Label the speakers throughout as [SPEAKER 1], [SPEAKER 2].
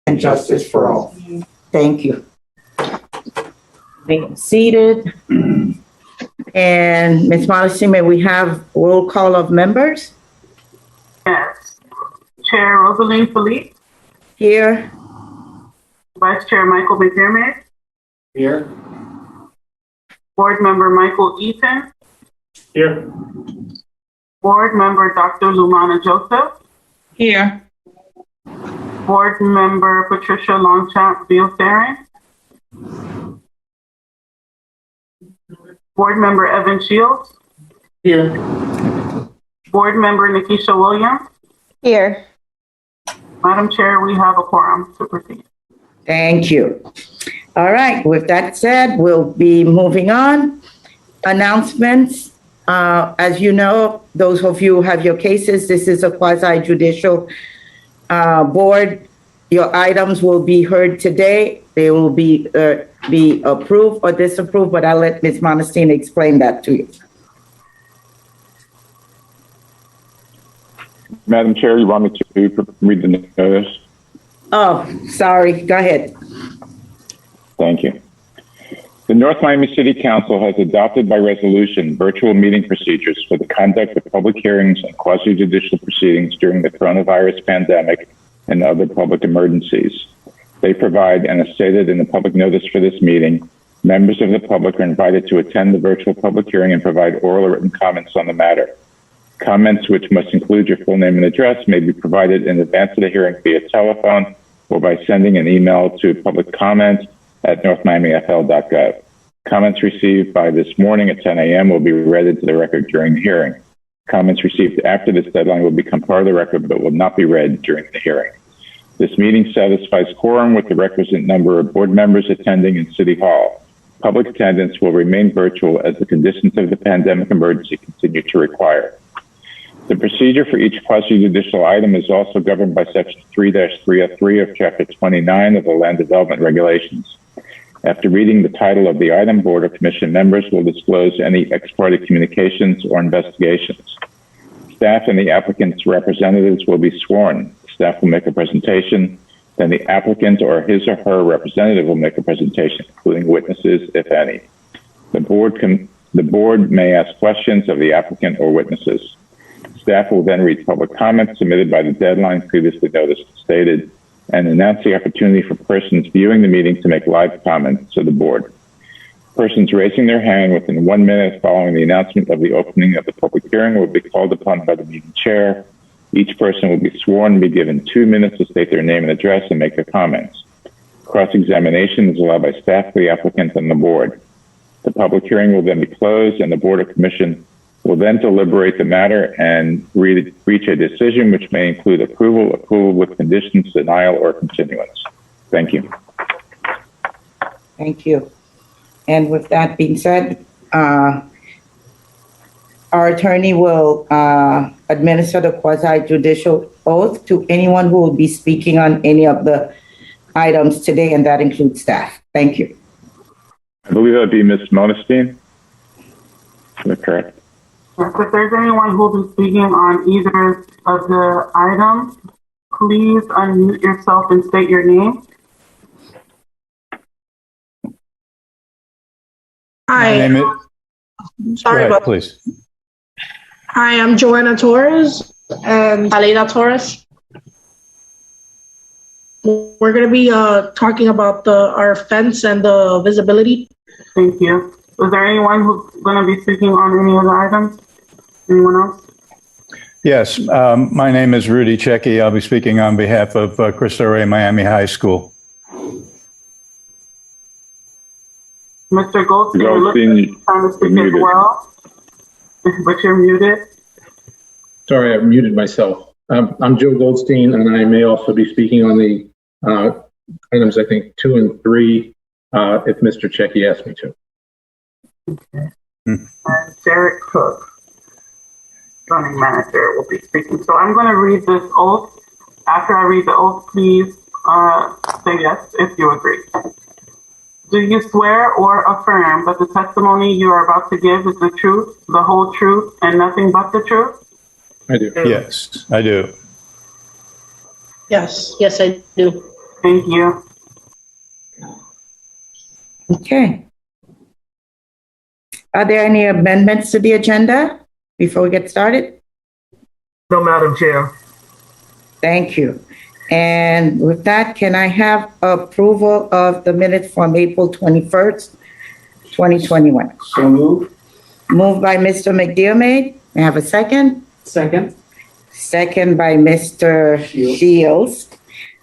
[SPEAKER 1] and justice for all.
[SPEAKER 2] Thank you. Being seated. And Ms. Modesty, may we have roll call of members?
[SPEAKER 3] Yes. Chair Rosaline Philippe.
[SPEAKER 2] Here.
[SPEAKER 3] Vice Chair Michael McDermott.
[SPEAKER 1] Here.
[SPEAKER 3] Board Member Michael Eaton.
[SPEAKER 1] Here.
[SPEAKER 3] Board Member Dr. Lumana Joseph.
[SPEAKER 2] Here.
[SPEAKER 3] Board Member Patricia Longchamp Beal-Farron. Board Member Evan Shields.
[SPEAKER 1] Here.
[SPEAKER 3] Board Member Nikisha Williams.
[SPEAKER 4] Here.
[SPEAKER 3] Madam Chair, we have a quorum to proceed.
[SPEAKER 2] Thank you. All right, with that said, we'll be moving on. Announcements. As you know, those of you who have your cases, this is a quasi-judicial board. Your items will be heard today. They will be approved or disapproved, but I'll let Ms. Modestine explain that to you.
[SPEAKER 5] Madam Chair, you want me to read the notice?
[SPEAKER 2] Oh, sorry. Go ahead.
[SPEAKER 5] Thank you. The North Miami City Council has adopted by resolution virtual meeting procedures for the conduct of public hearings and quasi-judicial proceedings during the coronavirus pandemic and other public emergencies. They provide, and as stated in the public notice for this meeting, members of the public are invited to attend the virtual public hearing and provide oral or written comments on the matter. Comments, which must include your full name and address, may be provided in advance of the hearing via telephone or by sending an email to publiccomment@northmiamifl.gov. Comments received by this morning at 10 a.m. will be read into the record during the hearing. Comments received after this deadline will become part of the record but will not be read during the hearing. This meeting satisfies quorum with the requisite number of board members attending in City Hall. Public attendance will remain virtual as the conditions of the pandemic emergency continue to require. The procedure for each quasi-judicial item is also governed by Section 3-303 of Chapter 29 of the Land Development Regulations. After reading the title of the item, Board or Commission members will disclose any ex parte communications or investigations. Staff and the applicant's representatives will be sworn. Staff will make a presentation, then the applicant or his or her representative will make a presentation, including witnesses, if any. The board may ask questions of the applicant or witnesses. Staff will then read public comments submitted by the deadline previously noticed stated and announce the opportunity for persons viewing the meeting to make live comments to the board. Persons raising their hand within 1 minute following the announcement of the opening of the public hearing will be called upon by the meeting chair. Each person will be sworn and be given 2 minutes to state their name and address and make their comments. Cross-examination is allowed by staff, the applicant, and the board. The public hearing will then be closed and the board or commission will then deliberate the matter and reach a decision which may include approval with conditions, denial, or continuance. Thank you.
[SPEAKER 2] Thank you. And with that being said, our attorney will administer the quasi-judicial oath to anyone who will be speaking on any of the items today, and that includes staff. Thank you.
[SPEAKER 5] I believe that would be Ms. Modestine. Is that correct?
[SPEAKER 3] Yes, if there's anyone who will be speaking on either of the items, please unmute yourself and state your name.
[SPEAKER 6] Hi.
[SPEAKER 4] Sorry
[SPEAKER 6] about please.
[SPEAKER 4] Hi, I'm Joanna Torres and Alena Torres. We're going to be talking about our fence and the visibility.
[SPEAKER 3] Thank you. Is there anyone who's going to be speaking on any of the items? Anyone else?
[SPEAKER 6] Yes, my name is Rudy Checky. I'll be speaking on behalf of Cristo Rey Miami High School.
[SPEAKER 3] Mr. Goldstein, you're trying to speak as well, but you're muted.
[SPEAKER 7] Sorry, I muted myself. I'm Joe Goldstein, and I may also be speaking on the items, I think, 2 and 3, if Mr. Checky asked me to.
[SPEAKER 3] Okay. And Derek Cook, zoning manager, will be speaking. So I'm going to read this oath. After I read the oath, please say yes if you agree. Do you swear or affirm that the testimony you are about to give is the truth, the whole truth, and nothing but the truth?
[SPEAKER 7] I do.
[SPEAKER 6] Yes, I do.
[SPEAKER 4] Yes, I do.
[SPEAKER 3] Thank you.
[SPEAKER 2] Okay. Are there any amendments to the agenda before we get started?
[SPEAKER 8] No, Madam Chair.
[SPEAKER 2] Thank you. And with that, can I have approval of the minutes from April 21st, 2021?
[SPEAKER 1] So moved.
[SPEAKER 2] Moved by Mr. McDermott. May I have a second?
[SPEAKER 1] Second.
[SPEAKER 2] Second by Mr. Shields.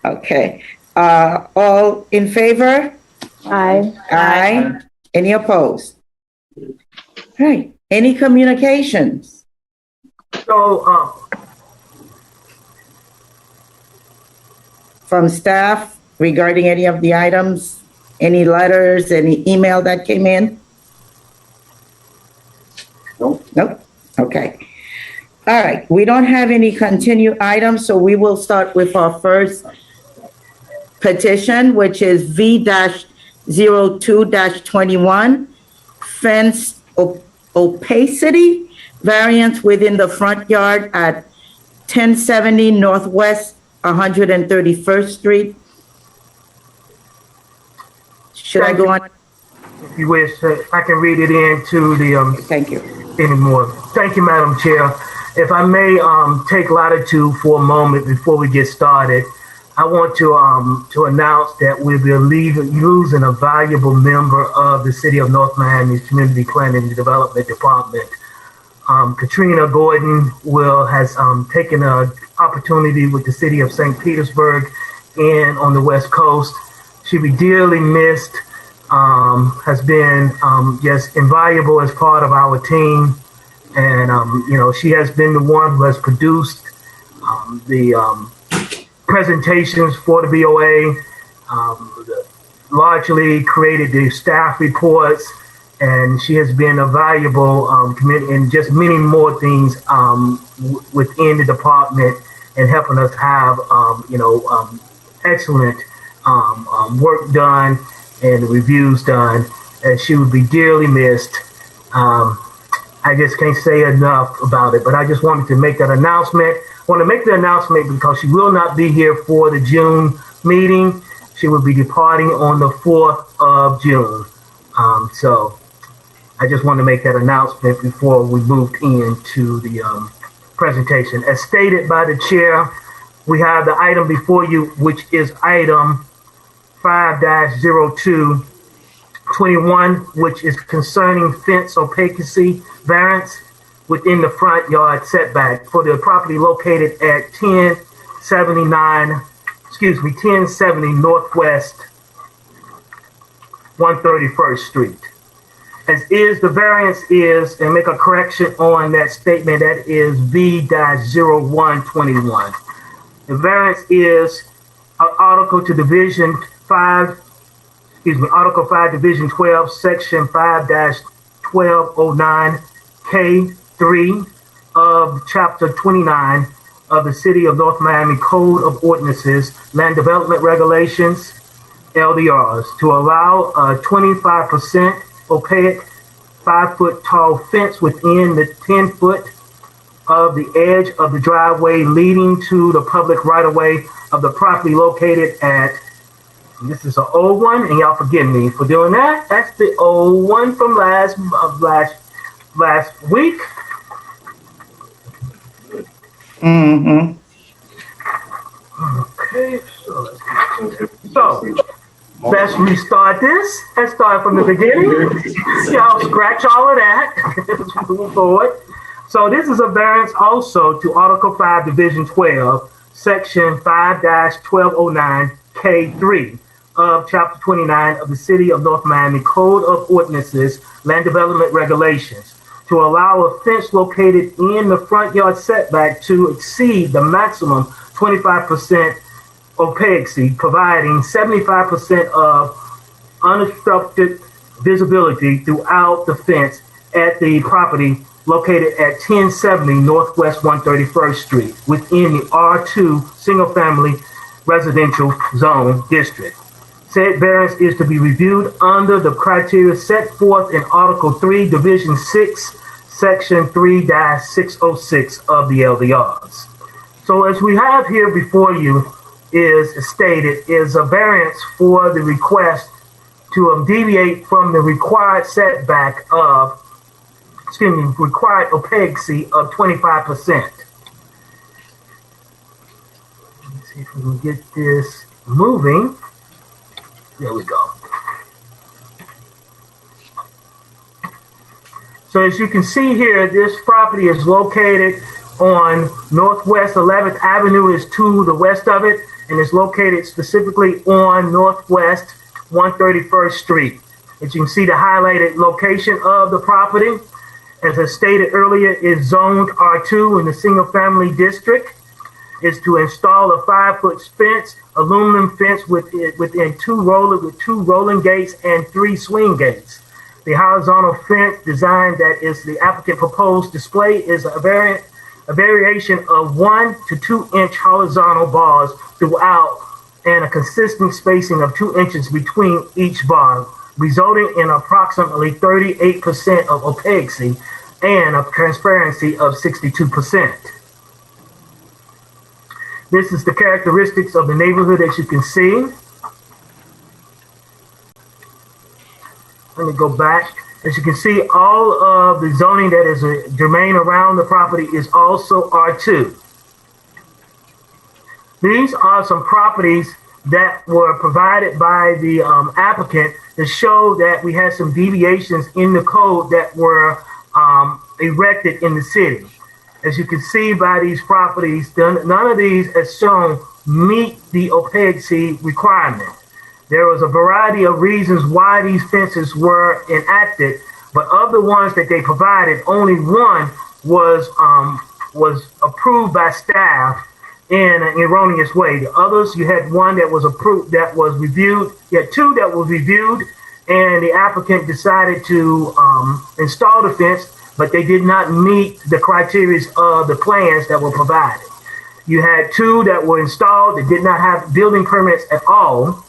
[SPEAKER 2] Okay. All in favor?
[SPEAKER 9] Aye.
[SPEAKER 2] Aye. Any opposed? Right. Any communications?
[SPEAKER 8] So,
[SPEAKER 2] From staff regarding any of the items, any letters, any email that came in?
[SPEAKER 1] Nope.
[SPEAKER 2] Nope. Okay. All right. We don't have any continued items, so we will start with our first petition, which is V-02-21, fence opacity variance within the front yard at 1070 Northwest 131st Street. Should I go on?
[SPEAKER 8] if you wish, I can read it into the
[SPEAKER 2] Thank you.
[SPEAKER 8] anymore. Thank you, Madam Chair. If I may take latitude for a moment before we get started, I want to announce that we'll be losing a valuable member of the City of North Miami's Community Planning and Development Department. Katrina Gordon has taken an opportunity with the City of St. Petersburg and on the West Coast. She'll be dearly missed, has been just invaluable as part of our team. And, she has been the one who has produced the presentations for the BOA, largely created the staff reports, and she has been a valuable committee and just many more things within the department and helping us have, excellent work done and reviews done, and she would be dearly missed. I just can't say enough about it, but I just wanted to make that announcement. I want to make the announcement because she will not be here for the June meeting. She will be departing on the 4th of June. So I just want to make that announcement before we moved into the presentation. As stated by the chair, we have the item before you, which is item 5-0221, which is concerning fence opacity variance within the front yard setback for the property located at 1070 Northwest 131st Street. As is, the variance is, and make a correction on that statement, that is V-0121. The variance is Article 5, Division 12, Section 5-1209, K3 of Chapter 29 of the City of North Miami Code of Ordinances, Land Development Regulations, LDRs, to allow a 25% opaque 5-foot tall fence within the 10-foot of the edge of the driveway leading to the public right-of-way of the property located at, this is an old one, and y'all forgive me for doing that. That's the old one from last week.
[SPEAKER 2] Mm-hmm.
[SPEAKER 8] Okay, so let's restart this and start from the beginning. Y'all scratch all of that. Let's move forward. So this is a variance also to Article 5, Division 12, Section 5-1209, K3 of Chapter 29 of the City of North Miami Code of Ordinances, Land Development Regulations, to allow a fence located in the front yard setback to exceed the maximum 25% opacity, providing 75% of unobstructed visibility throughout the fence at the property located at 1070 Northwest 131st Street within the R2 Single Family Residential Zone District. Said variance is to be reviewed under the criteria set forth in Article 3, Division 6, Section 3-606 of the LDRs. So as we have here before you, is stated is a variance for the request to deviate from the required setback of, required opaquency of 25%. Let's see if we can get this moving. There we go. So as you can see here, this property is located on Northwest 11th Avenue is to the west of it, and it's located specifically on Northwest 131st Street. As you can see, the highlighted location of the property, as I stated earlier, is zoned R2 in the single family district. Is to install a 5-foot fence, aluminum fence within two rolling gates and 3 swing gates. The horizontal fence design that is the applicant proposed display is a variation of 1 to 2 inch horizontal bars throughout and a consistent spacing of 2 inches between each bar, resulting in approximately 38% of opaquency and a transparency of 62%. This is the characteristics of the neighborhood as you can see. Let me go back. As you can see, all of the zoning that is germane around the property is also R2. These are some properties that were provided by the applicant to show that we had some deviations in the code that were erected in the city. As you can see by these properties, none of these, as shown, meet the opaquency requirement. There was a variety of reasons why these fences were enacted, but of the ones that they provided, only one was approved by staff in an erroneous way. The others, you had one that was approved, that was reviewed. You had 2 that were reviewed, and the applicant decided to install the fence, but they did not meet the criteria of the plans that were provided. You had 2 that were installed that did not have building permits at all.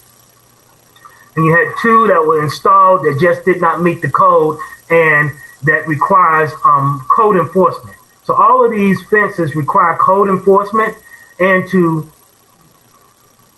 [SPEAKER 8] And you had 2 that were installed that just did not meet the code and that requires code enforcement. So all of these fences require code enforcement, and to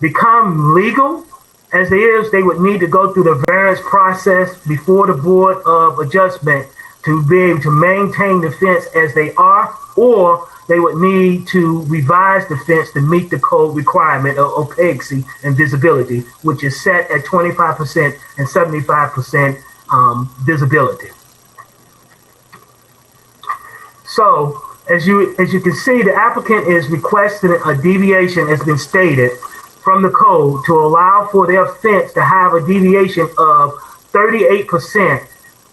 [SPEAKER 8] become legal as they is, they would need to go through the variance process before the Board of Adjustment to be able to maintain the fence as they are, or they would need to revise the fence to meet the code requirement of opaquency and visibility, which is set at 25% and 75% visibility. So as you can see, the applicant is requesting a deviation, as been stated, from the code to allow for their fence to have a deviation of 38%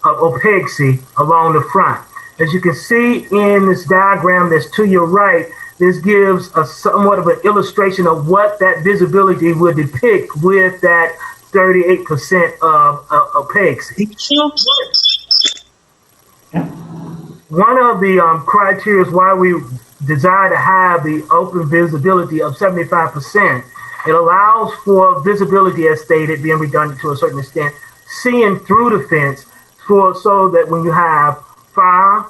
[SPEAKER 8] of opaquency along the front. As you can see in this diagram that's to your right, this gives a somewhat of an illustration of what that visibility would depict with that 38% of opaquency. One of the criteria why we desire to have the open visibility of 75%, it allows for visibility, as stated, being redundant to a certain extent, seeing through the fence, so that when you have fire,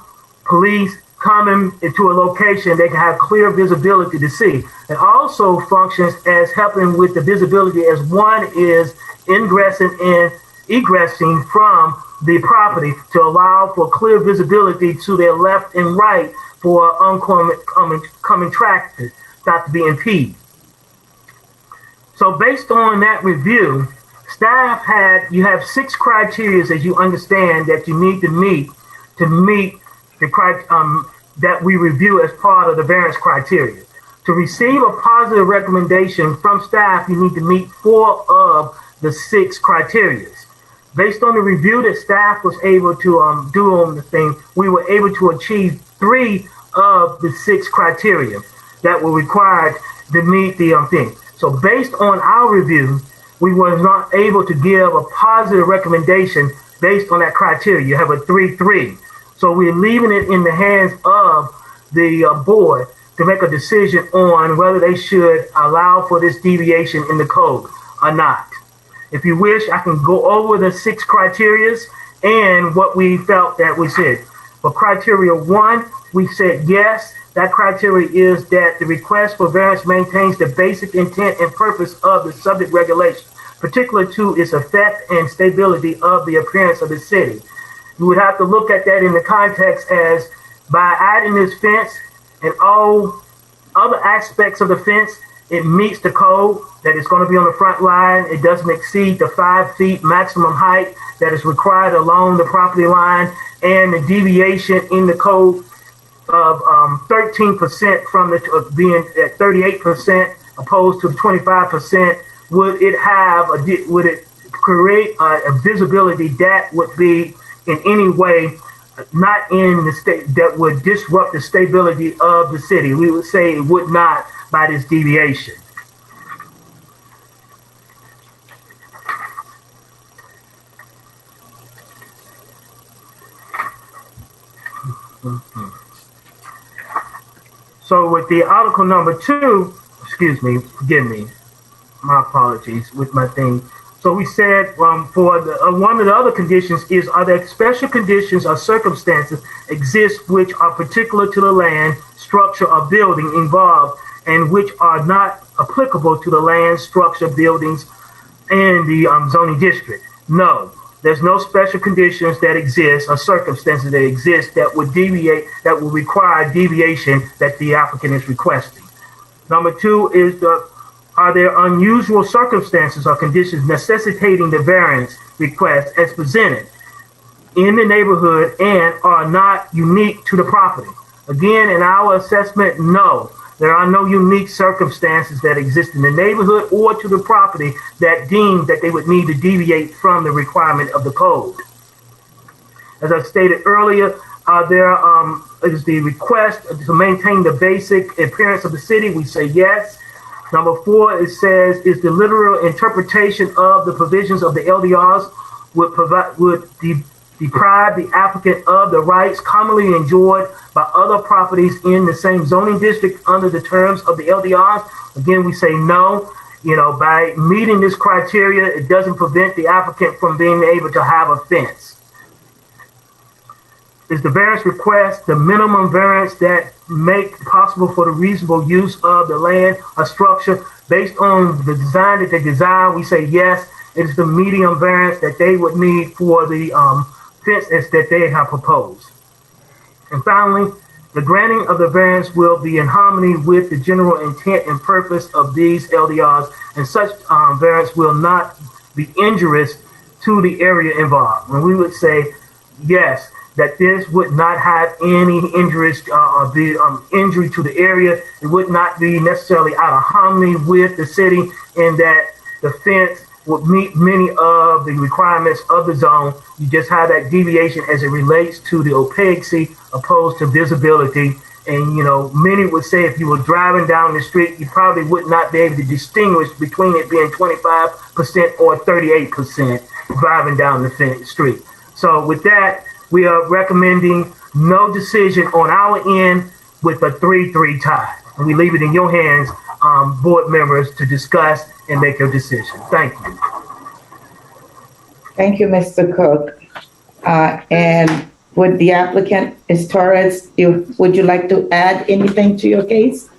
[SPEAKER 8] police coming into a location, they can have clear visibility to see. It also functions as helping with the visibility as one is ingressing and egressing from the property to allow for clear visibility to their left and right for oncoming traffic not to be impeded. So based on that review, staff you have 6 criteria, as you understand, that you need to meet the that we review as part of the variance criteria. To receive a positive recommendation from staff, you need to meet 4 of the 6 criteria. Based on the review that staff was able to do on the thing, we were able to achieve 3 of the 6 criteria that were required to meet the thing. So based on our review, we were not able to give a positive recommendation based on that criteria. You have a 3-3. So we're leaving it in the hands of the board to make a decision on whether they should allow for this deviation in the code or not. If you wish, I can go over the 6 criteria and what we felt that we said. For criteria 1, we said yes, That criteria is that the request for variance maintains the basic intent and purpose of the subject regulation, particular to its effect and stability of the appearance of the city. You would have to look at that in the context as by adding this fence and all other aspects of the fence, it meets the code that is going to be on the front line. It doesn't exceed the 5 feet maximum height that is required along the property line, and the deviation in the code of 13% from the being at 38% opposed to 25%. Would it create a visibility that would be in any way not in the state that would disrupt the stability of the city? We would say it would not by this deviation. So with the article number 2, forgive me, my apologies with my thing. So we said for one of the other conditions is, are there special conditions or circumstances exist which are particular to the land, structure, or building involved, and which are not applicable to the land, structure, buildings, and the zoning district? No, there's no special conditions that exist or circumstances that exist that would require deviation that the applicant is requesting. Number 2 is are there unusual circumstances or conditions necessitating the variance request as presented in the neighborhood and are not unique to the property? Again, in our assessment, no. There are no unique circumstances that exist in the neighborhood or to the property that deem that they would need to deviate from the requirement of the code. As I stated earlier, there is the request to maintain the basic appearance of the city. We say yes. Number 4, it says, is the literal interpretation of the provisions of the LDRs would deprive the applicant of the rights commonly enjoyed by other properties in the same zoning district under the terms of the LDRs? Again, we say no. By meeting this criteria, it doesn't prevent the applicant from being able to have a fence. Is the variance request the minimum variance that make possible for the reasonable use of the land or structure based on the design that they design? We say yes. It is the medium variance that they would need for the fence that they have proposed. And finally, the granting of the variance will be in harmony with the general intent and purpose of these LDRs, and such variance will not be injurious to the area involved. And we would say yes, that this would not have any injuries or be injury to the area. It would not be necessarily out of harmony with the city, in that the fence would meet many of the requirements of the zone. You just have that deviation as it relates to the opaquity opposed to visibility. And, many would say if you were driving down the street, you probably would not be able to distinguish between it being 25% or 38% driving down the street. So with that, we are recommending no decision on our end with a 3-3 tie. And we leave it in your hands, board members, to discuss and make your decision. Thank you.
[SPEAKER 2] Thank you, Mr. Cook. And would the applicant, Ms. Torres, would you like to add anything to your case?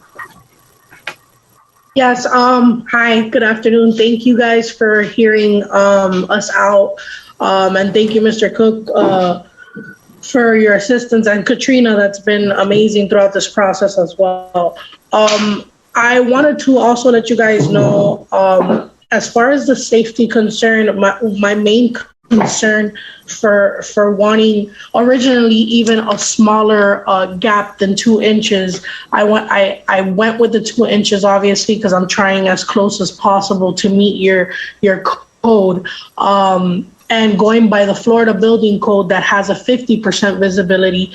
[SPEAKER 4] Yes, hi, good afternoon. Thank you guys for hearing us out. And thank you, Mr. Cook, for your assistance, and Katrina, that's been amazing throughout this process as well. I wanted to also let you guys know, as far as the safety concern, my main concern for wanting originally even a smaller gap than 2 inches, I went with the 2 inches, obviously, because I'm trying as close as possible to meet your code. And going by the Florida Building Code that has a 50% visibility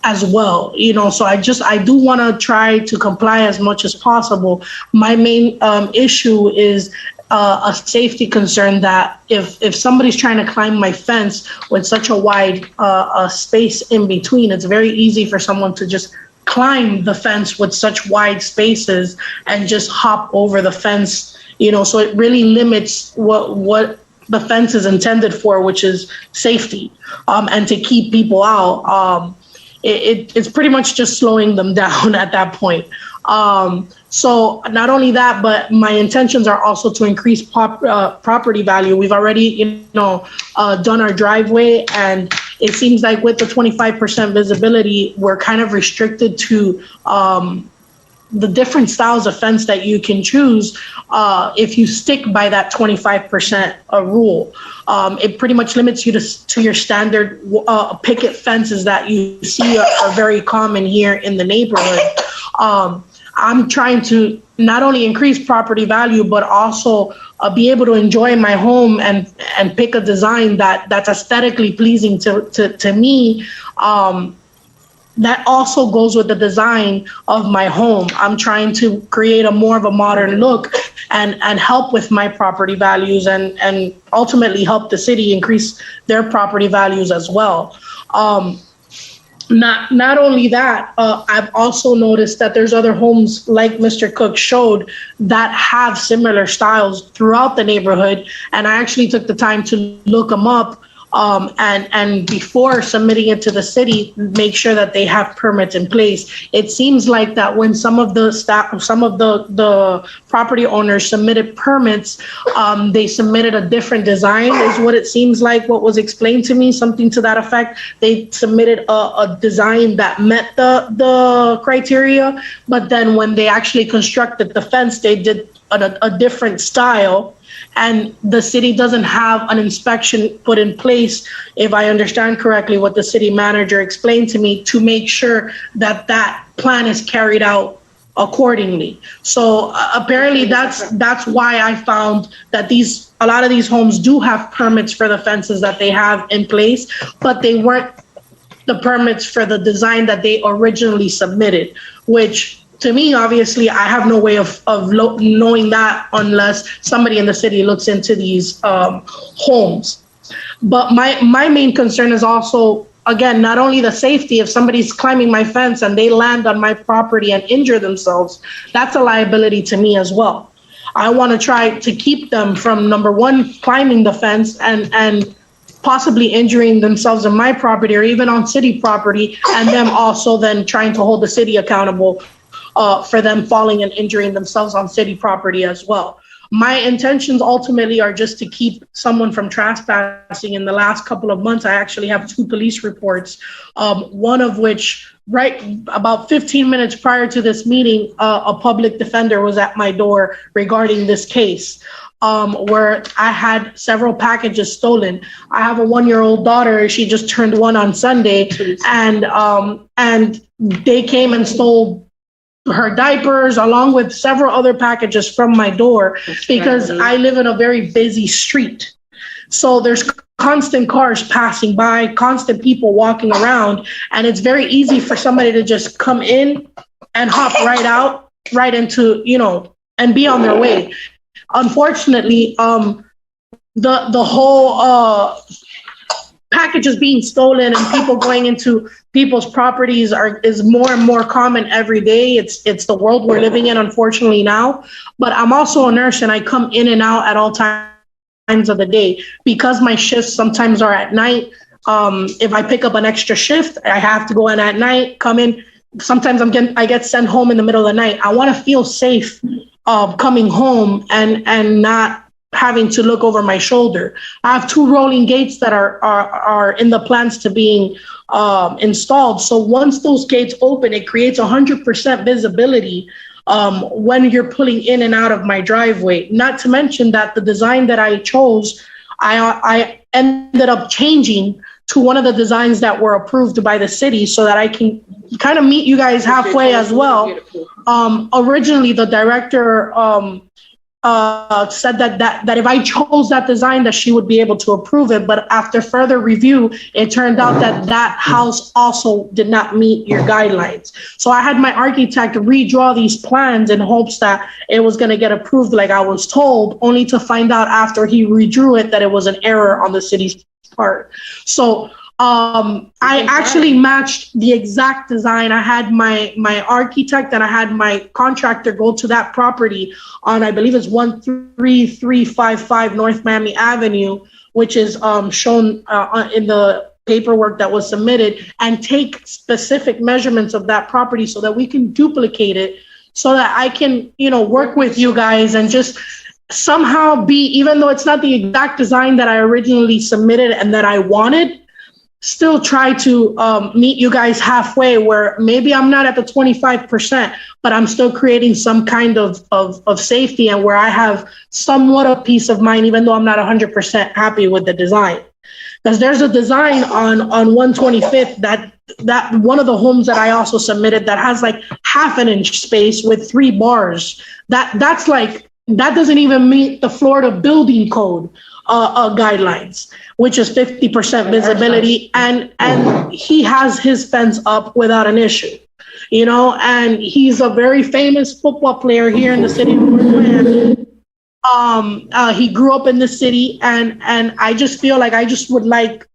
[SPEAKER 4] as well, so I do want to try to comply as much as possible. My main issue is a safety concern that if somebody's trying to climb my fence with such a wide space in between, it's very easy for someone to just climb the fence with such wide spaces and just hop over the fence, so it really limits what the fence is intended for, which is safety, and to keep people out. it's pretty much just slowing them down at that point. So not only that, but my intentions are also to increase property value. We've already, done our driveway, and it seems like with the 25% visibility, we're kind of restricted to the different styles of fence that you can choose if you stick by that 25% rule. It pretty much limits you to your standard picket fences that you see are very common here in the neighborhood. I'm trying to not only increase property value, but also be able to enjoy my home and pick a design that's aesthetically pleasing to me. That also goes with the design of my home. I'm trying to create more of a modern look and help with my property values and ultimately help the city increase their property values as well. Not only that, I've also noticed that there's other homes like Mr. Cook showed that have similar styles throughout the neighborhood. And I actually took the time to look them up. And before submitting it to the city, make sure that they have permits in place. It seems like that when some of the property owners submitted permits, they submitted a different design, is what it seems like. What was explained to me, something to that effect. They submitted a design that met the criteria, but then when they actually constructed the fence, they did a different style. And the city doesn't have an inspection put in place, if I understand correctly what the city manager explained to me, to make sure that that plan is carried out accordingly. So apparently that's why I found that a lot of these homes do have permits for the fences that they have in place, but they weren't the permits for the design that they originally submitted, which to me, obviously, I have no way of knowing that unless somebody in the city looks into these homes. But my main concern is also, again, not only the safety. If somebody's climbing my fence and they land on my property and injure themselves, that's a liability to me as well. I want to try to keep them from, number one, climbing the fence and possibly injuring themselves on my property or even on city property, and them also then trying to hold the city accountable for them falling and injuring themselves on city property as well. My intentions ultimately are just to keep someone from trespassing. In the last couple of months, I actually have 2 police reports, one of which right about 15 minutes prior to this meeting, a public defender was at my door regarding this case. Where I had several packages stolen. I have a 1-year-old daughter. She just turned 1 on Sunday, and they came and stole her diapers along with several other packages from my door because I live in a very busy street. So there's constant cars passing by, constant people walking around, and it's very easy for somebody to just come in and hop right out, right into, and be on their way. Unfortunately, the whole packages being stolen and people going into people's properties is more and more common every day. It's the world we're living in, unfortunately, now. But I'm also a nurse and I come in and out at all times of the day because my shifts sometimes are at night. If I pick up an extra shift, I have to go in at night, come in. Sometimes I get sent home in the middle of the night. I want to feel safe coming home and not having to look over my shoulder. I have 2 rolling gates that are in the plans to being installed. So once those gates open, it creates 100% visibility when you're pulling in and out of my driveway. Not to mention that the design that I chose, I ended up changing to one of the designs that were approved by the city so that I can kind of meet you guys halfway as well. Originally, the director said that if I chose that design, that she would be able to approve it. But after further review, it turned out that house also did not meet your guidelines. So I had my architect redraw these plans in hopes that it was going to get approved like I was told, only to find out after he redrew it that it was an error on the city's part. So I actually matched the exact design. I had my architect and I had my contractor go to that property on, I believe it's 13355 North Miami Avenue, which is shown in the paperwork that was submitted and take specific measurements of that property so that we can duplicate it, so that I can, work with you guys and just somehow even though it's not the exact design that I originally submitted and that I wanted, still try to meet you guys halfway, where maybe I'm not at the 25%, but I'm still creating some kind of safety, and where I have somewhat of peace of mind, even though I'm not 100% happy with the design. Because there's a design on 125th that one of the homes that I also submitted that has like half an inch space with 3 bars. That doesn't even meet the Florida building code guidelines, which is 50% visibility, and he has his fence up without an issue, and he's a very famous football player here in the city of North Miami. He grew up in the city, and I just feel like I just would like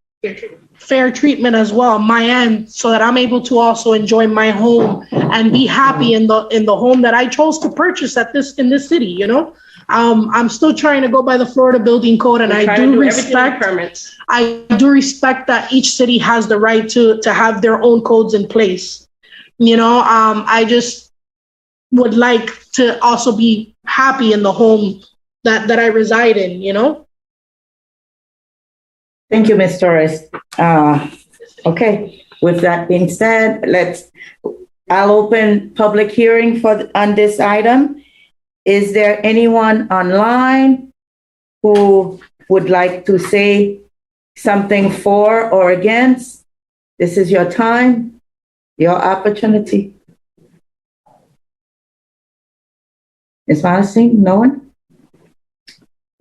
[SPEAKER 4] fair treatment as well on my end, so that I'm able to also enjoy my home and be happy in the home that I chose to purchase in this city. I'm still trying to go by the Florida building code, and I do respect that each city has the right to have their own codes in place. I just would like to also be happy in the home that I reside in,
[SPEAKER 2] Thank you, Ms. Torres. Okay, with that being said, I'll open public hearing on this item. Is there anyone online who would like to say something for or against? This is your time, your opportunity. Ms. Modesty, no one?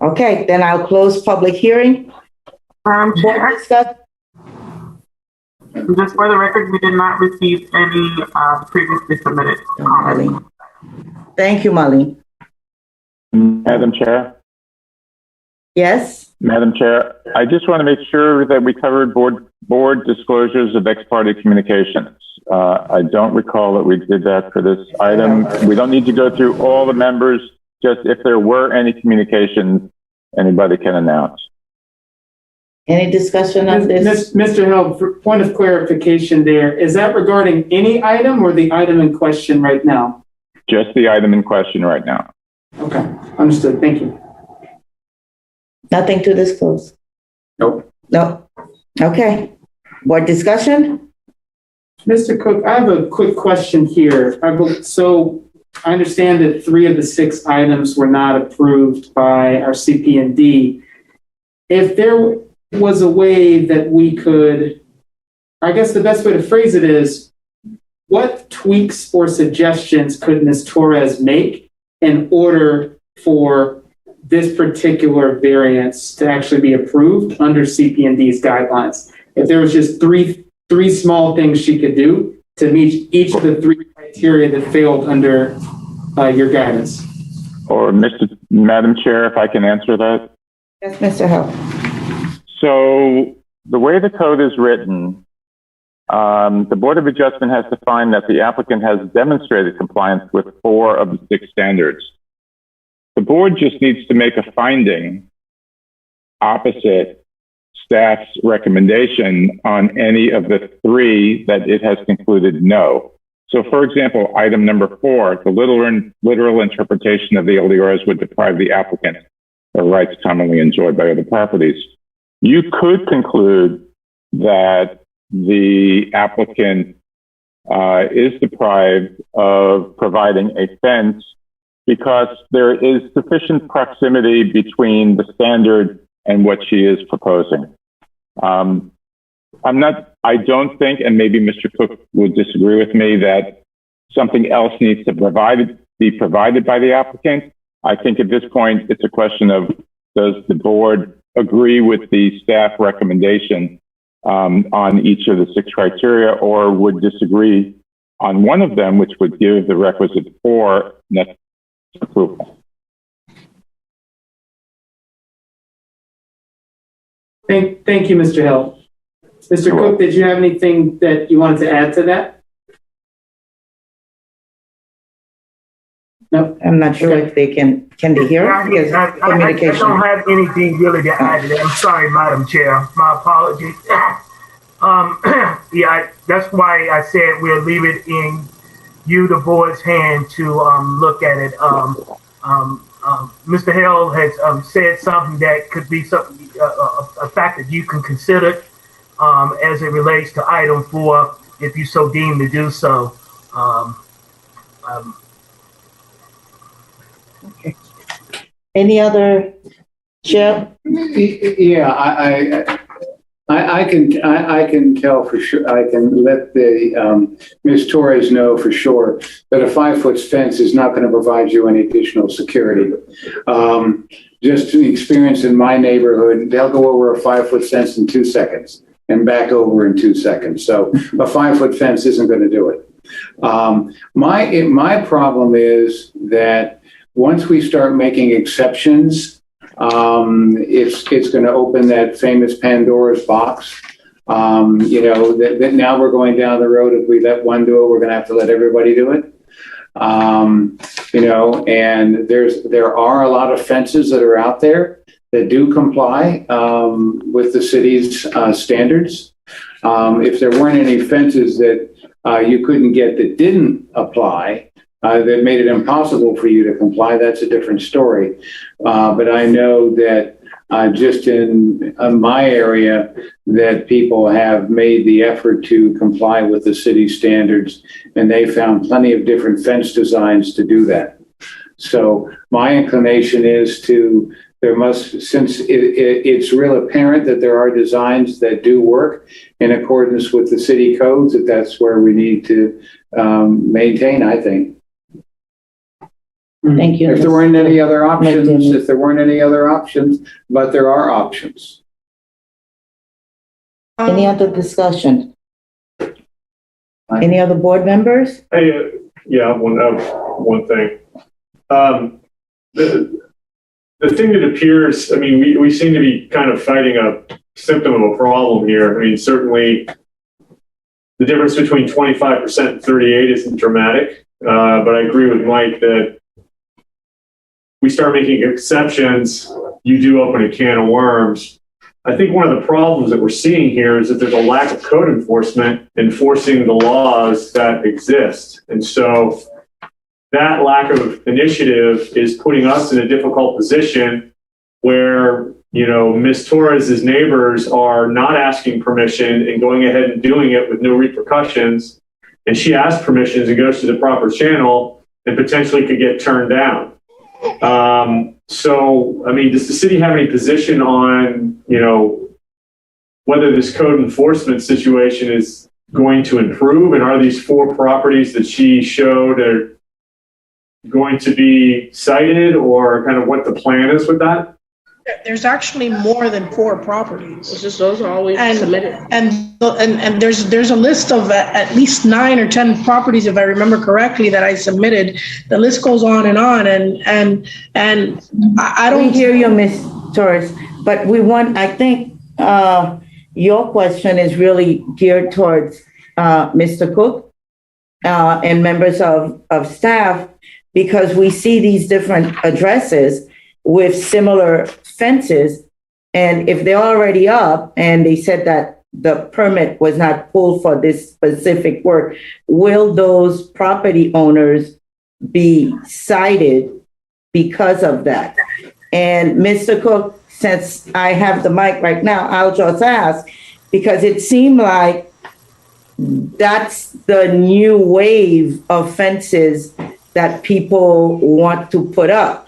[SPEAKER 2] Okay, then I'll close public hearing.
[SPEAKER 3] Chair, just for the record, we did not receive any previously submitted comments.
[SPEAKER 2] Thank you, Molly.
[SPEAKER 5] Madam Chair?
[SPEAKER 2] Yes?
[SPEAKER 5] Madam Chair, I just want to make sure that we covered board disclosures of ex parte communications. I don't recall that we did that for this item. We don't need to go through all the members, just if there were any communications, anybody can announce.
[SPEAKER 2] Any discussion on this?
[SPEAKER 1] Mr. Hill, for point of clarification there, is that regarding any item or the item in question right now?
[SPEAKER 5] Just the item in question right now.
[SPEAKER 1] Okay, understood. Thank you.
[SPEAKER 2] Nothing to disclose?
[SPEAKER 1] Nope.
[SPEAKER 2] No. Okay. Board discussion?
[SPEAKER 1] Mr. Cook, I have a quick question here. So I understand that 3 of the 6 items were not approved by our CP&D. If there was a way that we could, I guess the best way to phrase it is, what tweaks or suggestions could Ms. Torres make in order for this particular variance to actually be approved under CP&D's guidelines? If there was just three small things she could do to meet each of the 3 criteria that failed under your guidance.
[SPEAKER 5] Or Madam Chair, if I can answer that.
[SPEAKER 2] Yes, Mr. Hill.
[SPEAKER 5] So the way the code is written, the Board of Adjustment has to find that the applicant has demonstrated compliance with 4 of the 6 standards. The board just needs to make a finding opposite staff's recommendation on any of the 3 that it has concluded no. So, for example, item number 4, the literal interpretation of the LDRs would deprive the applicant of rights commonly enjoyed by other properties. You could conclude that the applicant is deprived of providing a fence because there is sufficient proximity between the standard and what she is proposing. I don't think, and maybe Mr. Cook would disagree with me, that something else needs to be provided by the applicant. I think at this point, it's a question of, does the board agree with the staff recommendation on each of the 6 criteria, or would disagree on one of them, which would give the requisite 4 necessary approval?
[SPEAKER 1] Thank you, Mr. Hill. Mr. Cook, did you have anything that you wanted to add to that? No,
[SPEAKER 2] I'm not sure if they can they hear us? Because communication.
[SPEAKER 8] I don't have anything really to add to that. I'm sorry, Madam Chair. My apologies. Yeah, that's why I said we'll leave it in the board's hand to look at it. Mr. Hill has said something that could be something, a fact that you can consider as it relates to item 4, if you so deem to do so.
[SPEAKER 2] Okay. Any other, Chair?
[SPEAKER 9] Yeah, I can tell for sure. I can let the Ms. Torres know for sure that a 5-foot fence is not going to provide you any additional security. Just the experience in my neighborhood, they'll go over a 5-foot fence in 2 seconds and back over in 2 seconds. So a 5-foot fence isn't going to do it. My problem is that once we start making exceptions, it's going to open that famous Pandora's box. That now we're going down the road. If we let one do it, we're going to have to let everybody do it. And there are a lot of fences that are out there that do comply with the city's standards. If there weren't any fences that you couldn't get that didn't apply, that made it impossible for you to comply, that's a different story. But I know that just in my area, that people have made the effort to comply with the city standards, and they found plenty of different fence designs to do that. So my inclination is since it's real apparent that there are designs that do work in accordance with the city codes, that's where we need to maintain, I think.
[SPEAKER 2] Thank you.
[SPEAKER 9] If there weren't any other options, but there are options.
[SPEAKER 2] Any other discussion? Any other board members?
[SPEAKER 10] Hey, yeah, one thing. The thing that appears, I mean, we seem to be kind of fighting a symptom of a problem here. I mean, certainly the difference between 25% and 38 isn't dramatic, but I agree with Mike that we start making exceptions, you do open a can of worms. I think one of the problems that we're seeing here is that there's a lack of code enforcement enforcing the laws that exist. And so that lack of initiative is putting us in a difficult position where, Ms. Torres's neighbors are not asking permission and going ahead and doing it with no repercussions. And she asks permissions and goes to the proper channel and potentially could get turned down. So, I mean, does the city have any position on, whether this code enforcement situation is going to improve? And are these 4 properties that she showed are going to be cited, or kind of what the plan is with that?
[SPEAKER 4] There's actually more than 4 properties.
[SPEAKER 11] It's just those are always submitted.
[SPEAKER 4] And there's a list of at least 9 or 10 properties, if I remember correctly, that I submitted. The list goes on, and I don't
[SPEAKER 2] hear you, Ms. Torres, but I think your question is really geared towards Mr. Cook and members of staff, because we see these different addresses with similar fences. And if they're already up and they said that the permit was not pulled for this specific work, will those property owners be cited because of that? And Mr. Cook, since I have the mic right now, I'll just ask, because it seemed like that's the new wave of fences that people want to put up.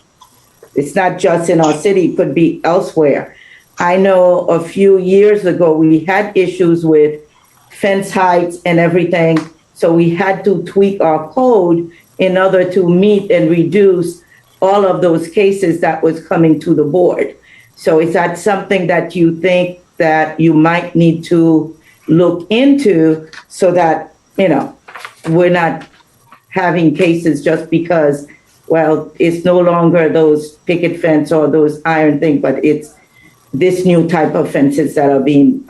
[SPEAKER 2] It's not just in our city, it could be elsewhere. I know a few years ago, we had issues with fence heights and everything. So we had to tweak our code in order to meet and reduce all of those cases that was coming to the board. So is that something that you think that you might need to look into so that, we're not having cases just because, well, it's no longer those picket fence or those iron thing, but it's this new type of fences that are being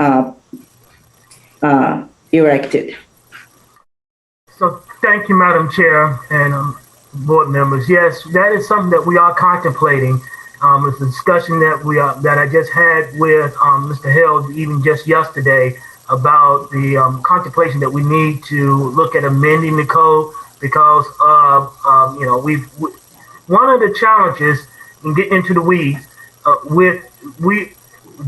[SPEAKER 2] erected?
[SPEAKER 8] So thank you, Madam Chair and board members. Yes, that is something that we are contemplating. It's a discussion that I just had with Mr. Hill even just yesterday. about the contemplation that we need to look at amending the code because of, one of the challenges in getting into the weeds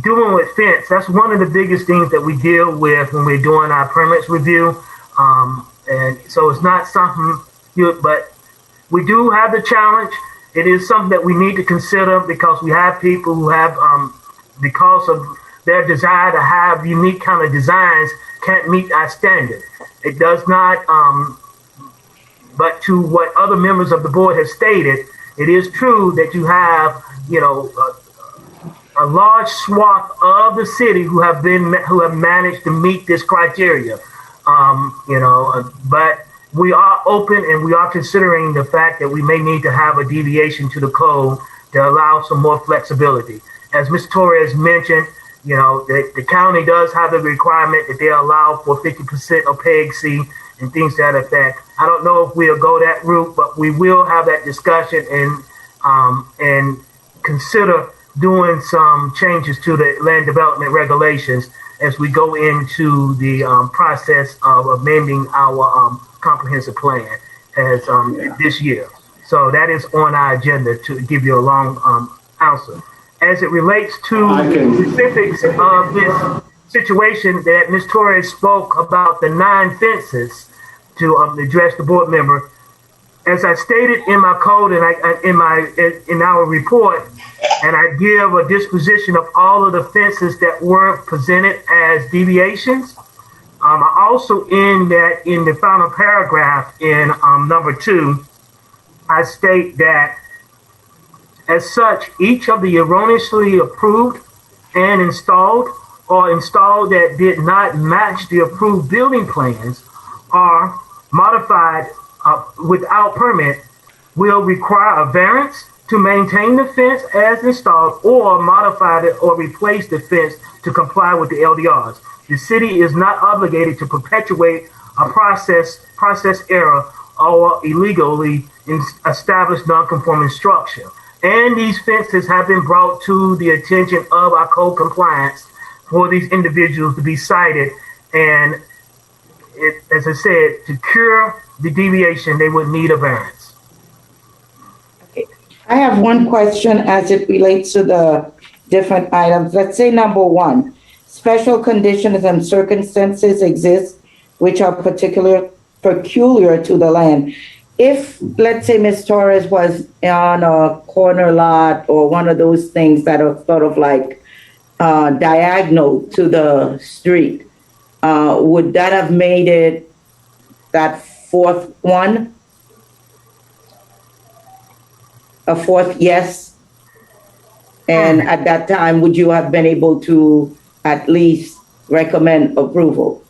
[SPEAKER 8] dealing with fence. That's one of the biggest things that we deal with when we're doing our permits review. And so it's not something but we do have the challenge. It is something that we need to consider because we have people who have, because of their desire to have unique kind of designs, can't meet our standard. It does not, but to what other members of the board have stated, it is true that you have, a large swath of the city who have managed to meet this criteria. But we are open and we are considering the fact that we may need to have a deviation to the code to allow some more flexibility. As Ms. Torres mentioned, the county does have the requirement that they allow for 50% opaque and things to that effect. I don't know if we'll go that route, but we will have that discussion and consider doing some changes to the land development regulations as we go into the process of amending our comprehensive plan as this year. So that is on our agenda to give you a long answer. As it relates to the specifics of this situation that Ms. Torres spoke about the 9 fences to address the board member, as I stated in my code and in our report, and I give a disposition of all of the fences that were presented as deviations. I also in the final paragraph in number 2, I state that as such, each of the erroneously approved and installed or installed that did not match the approved building plans are modified without permit will require a variance to maintain the fence as installed or modify it or replace the fence to comply with the LDRs. The city is not obligated to perpetuate a process error or illegally established non-conforming structure. And these fences have been brought to the attention of our code compliance for these individuals to be cited. And as I said, to cure the deviation, they would need a variance.
[SPEAKER 2] I have one question as it relates to the different items. Let's say number 1, special conditions and circumstances exist which are peculiar to the land. If, let's say, Ms. Torres was on a corner lot or one of those things that are sort of like diagonal to the street, would that have made it that 4th one? A 4th yes? And at that time, would you have been able to at least recommend approval?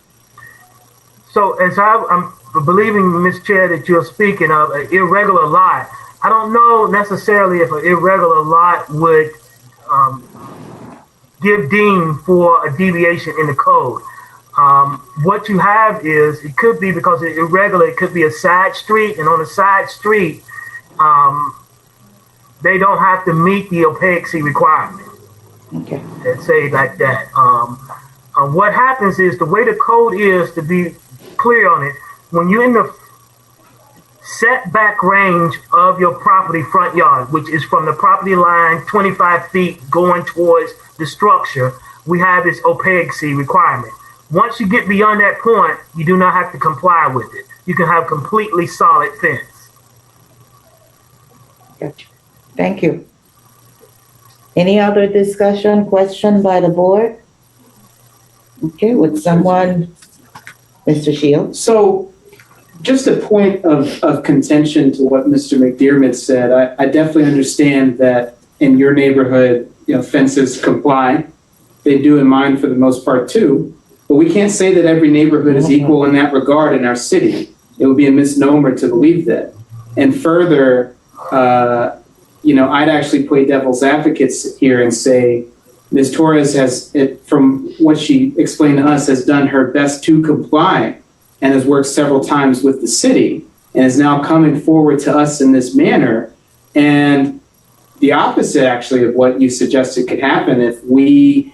[SPEAKER 8] So as I'm believing, Ms. Chair, that you're speaking of an irregular lot, I don't know necessarily if an irregular lot would give deem for a deviation in the code. What you have is, it could be because it's irregular, it could be a side street, and on a side street, they don't have to meet the opaquity requirement.
[SPEAKER 2] Okay.
[SPEAKER 8] Let's say it like that. What happens is the way the code is, to be clear on it, when you're in the setback range of your property front yard, which is from the property line 25 feet going towards the structure, we have this opaquity requirement. Once you get beyond that point, you do not have to comply with it. You can have completely solid fence.
[SPEAKER 2] Gotcha. Thank you. Any other discussion, question by the board? Okay, would someone, Mr. Shields?
[SPEAKER 1] So just a point of contention to what Mr. McDermott said. I definitely understand that in your neighborhood, fences comply. They do in mine for the most part too. But we can't say that every neighborhood is equal in that regard in our city. It would be a misnomer to believe that. And further, I'd actually play devil's advocate here and say Ms. Torres has, from what she explained to us, has done her best to comply and has worked several times with the city and is now coming forward to us in this manner. And the opposite, actually, of what you suggested could happen if we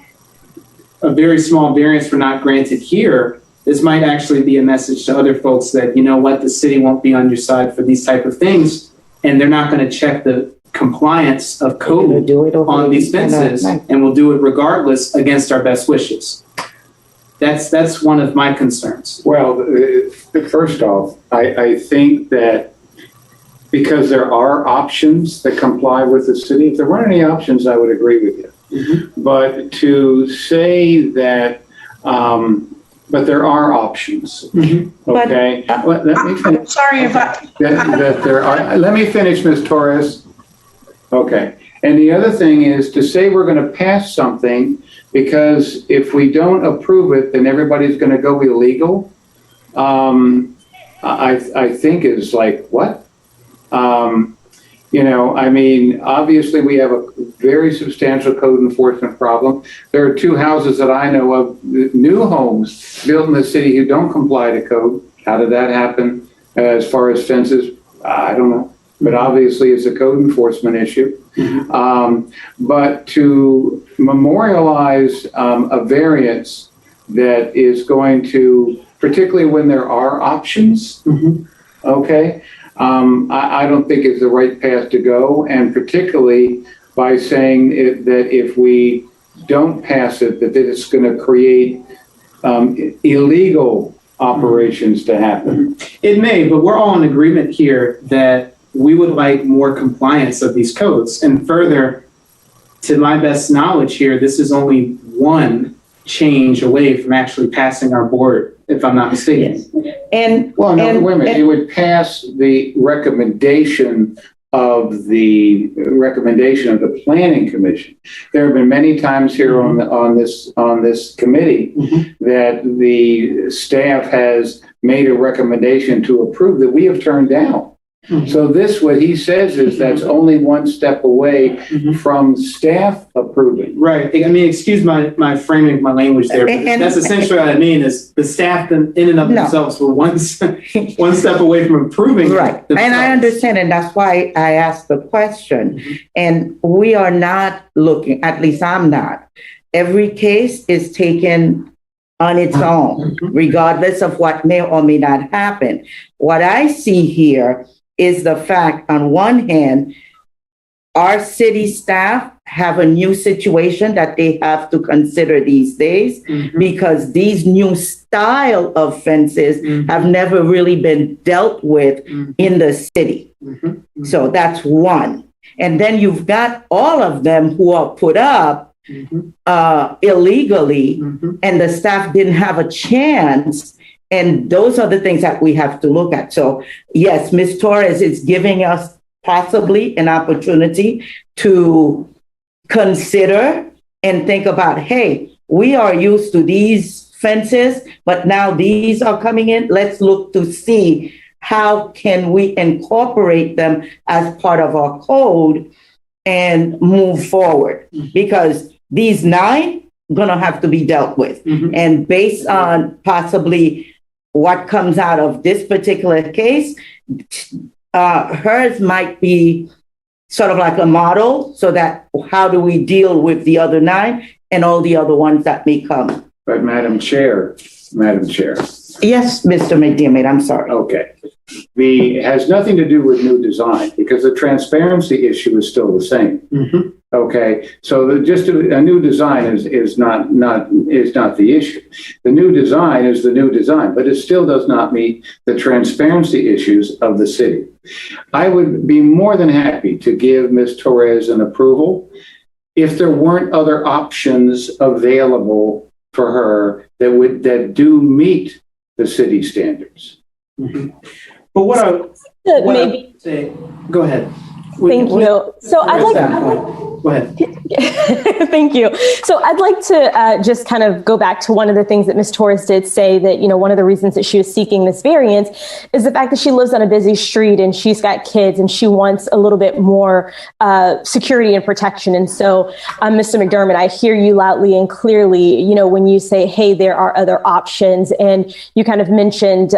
[SPEAKER 1] a very small variance were not granted here, this might actually be a message to other folks that, you know what, the city won't be on your side for these type of things, and they're not going to check the compliance of code on these fences, and will do it regardless against our best wishes. That's one of my concerns.
[SPEAKER 9] Well, first off, I think that because there are options that comply with the city, if there weren't any options, I would agree with you.
[SPEAKER 1] Mm-hmm.
[SPEAKER 9] But to say that, but there are options.
[SPEAKER 1] Mm-hmm.
[SPEAKER 9] Okay. Let me finish.
[SPEAKER 4] I'm sorry if
[SPEAKER 9] That there are. Let me finish, Ms. Torres. Okay. And the other thing is to say we're going to pass something because if we don't approve it, then everybody's going to go illegal. I think is like what? You know, I mean, obviously we have a very substantial code enforcement problem. There are 2 houses that I know of, new homes built in the city who don't comply to code. How did that happen? As far as fences, I don't know. But obviously it's a code enforcement issue. But to memorialize a variance that is going to, particularly when there are options, okay, I don't think it's the right path to go, and particularly by saying that if we don't pass it, that it's going to create illegal operations to happen.
[SPEAKER 1] It may, but we're all in agreement here that we would like more compliance of these codes. And further, to my best knowledge here, this is only one change away from actually passing our board, if I'm not mistaken.
[SPEAKER 2] Yes. And
[SPEAKER 9] well, no, wait a minute. It would pass the recommendation of the Planning Commission. There have been many times here on this committee that the staff has made a recommendation to approve that we have turned down. So this, what he says is that's only one step away from staff approving.
[SPEAKER 1] Right. I mean, excuse my framing, my language there. But that's essentially what I mean is the staff in and of themselves were one step away from approving.
[SPEAKER 2] Right.
[SPEAKER 1] themselves.
[SPEAKER 2] And I understand. And that's why I asked the question. And we are not looking, at least I'm not. Every case is taken on its own, regardless of what may or may not happen. What I see here is the fact, on one hand, our city staff have a new situation that they have to consider these days because these new style of fences have never really been dealt with in the city. So that's one. And then you've got all of them who are put up illegally, and the staff didn't have a chance. And those are the things that we have to look at. So yes, Ms. Torres is giving us possibly an opportunity to consider and think about, hey, we are used to these fences, but now these are coming in. Let's look to see how can we incorporate them as part of our code and move forward, because these 9 going to have to be dealt with. And based on possibly what comes out of this particular case, hers might be sort of like a model, so that how do we deal with the other 9 and all the other ones that may come.
[SPEAKER 9] But Madam Chair.
[SPEAKER 2] Yes, Mr. McDermott, I'm sorry.
[SPEAKER 9] Okay. Has nothing to do with new design, because the transparency issue is still the same. Okay, so just a new design is not the issue. The new design is the new design, but it still does not meet the transparency issues of the city. I would be more than happy to give Ms. Torres an approval if there weren't other options available for her that do meet the city standards.
[SPEAKER 1] But what I say, go ahead.
[SPEAKER 12] Thank you. So I'd like.
[SPEAKER 1] Go ahead.
[SPEAKER 12] Thank you. So I'd like to just kind of go back to one of the things that Ms. Torres did say, that, you know, one of the reasons that she was seeking this variance is the fact that she lives on a busy street and she's got kids and she wants a little bit more security and protection. And so, Mr. McDermott, I hear you loudly and clearly, you know, when you say, hey, there are other options. And you kind of mentioned,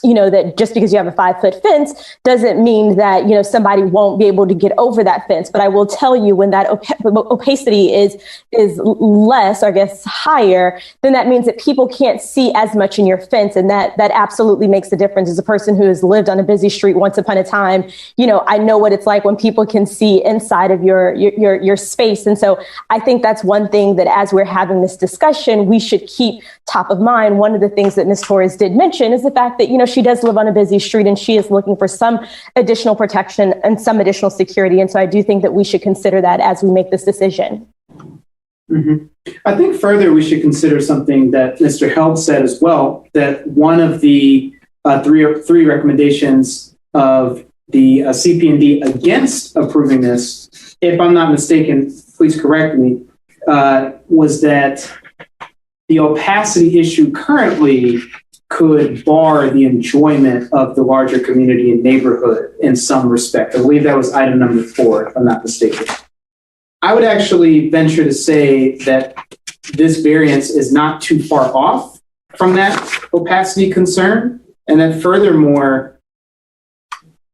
[SPEAKER 12] you know, that just because you have a 5-foot fence doesn't mean that, you know, somebody won't won't be able to get over that fence. But I will tell you, when that opacity is less, or I guess higher, then that means that people can't see as much in your fence. And that absolutely makes a difference. As a person who has lived on a busy street once upon a time, I know what it's like when people can see inside of your space. And so I think that's one thing that, as we're having this discussion, we should keep top of mind. One of the things that Ms. Torres did mention is the fact that, she does live on a busy street and she is looking for some additional protection and some additional security. And so I do think that we should consider that as we make this decision.
[SPEAKER 1] Mm-hmm. I think further we should consider something that Mr. Held said as well, that one of the three recommendations of the CP&D against approving this, if I'm not mistaken, please correct me, was that the opacity issue currently could bar the enjoyment of the larger community and neighborhood in some respect. I believe that was item number 4, if I'm not mistaken. I would actually venture to say that this variance is not too far off from that opacity concern, and that furthermore,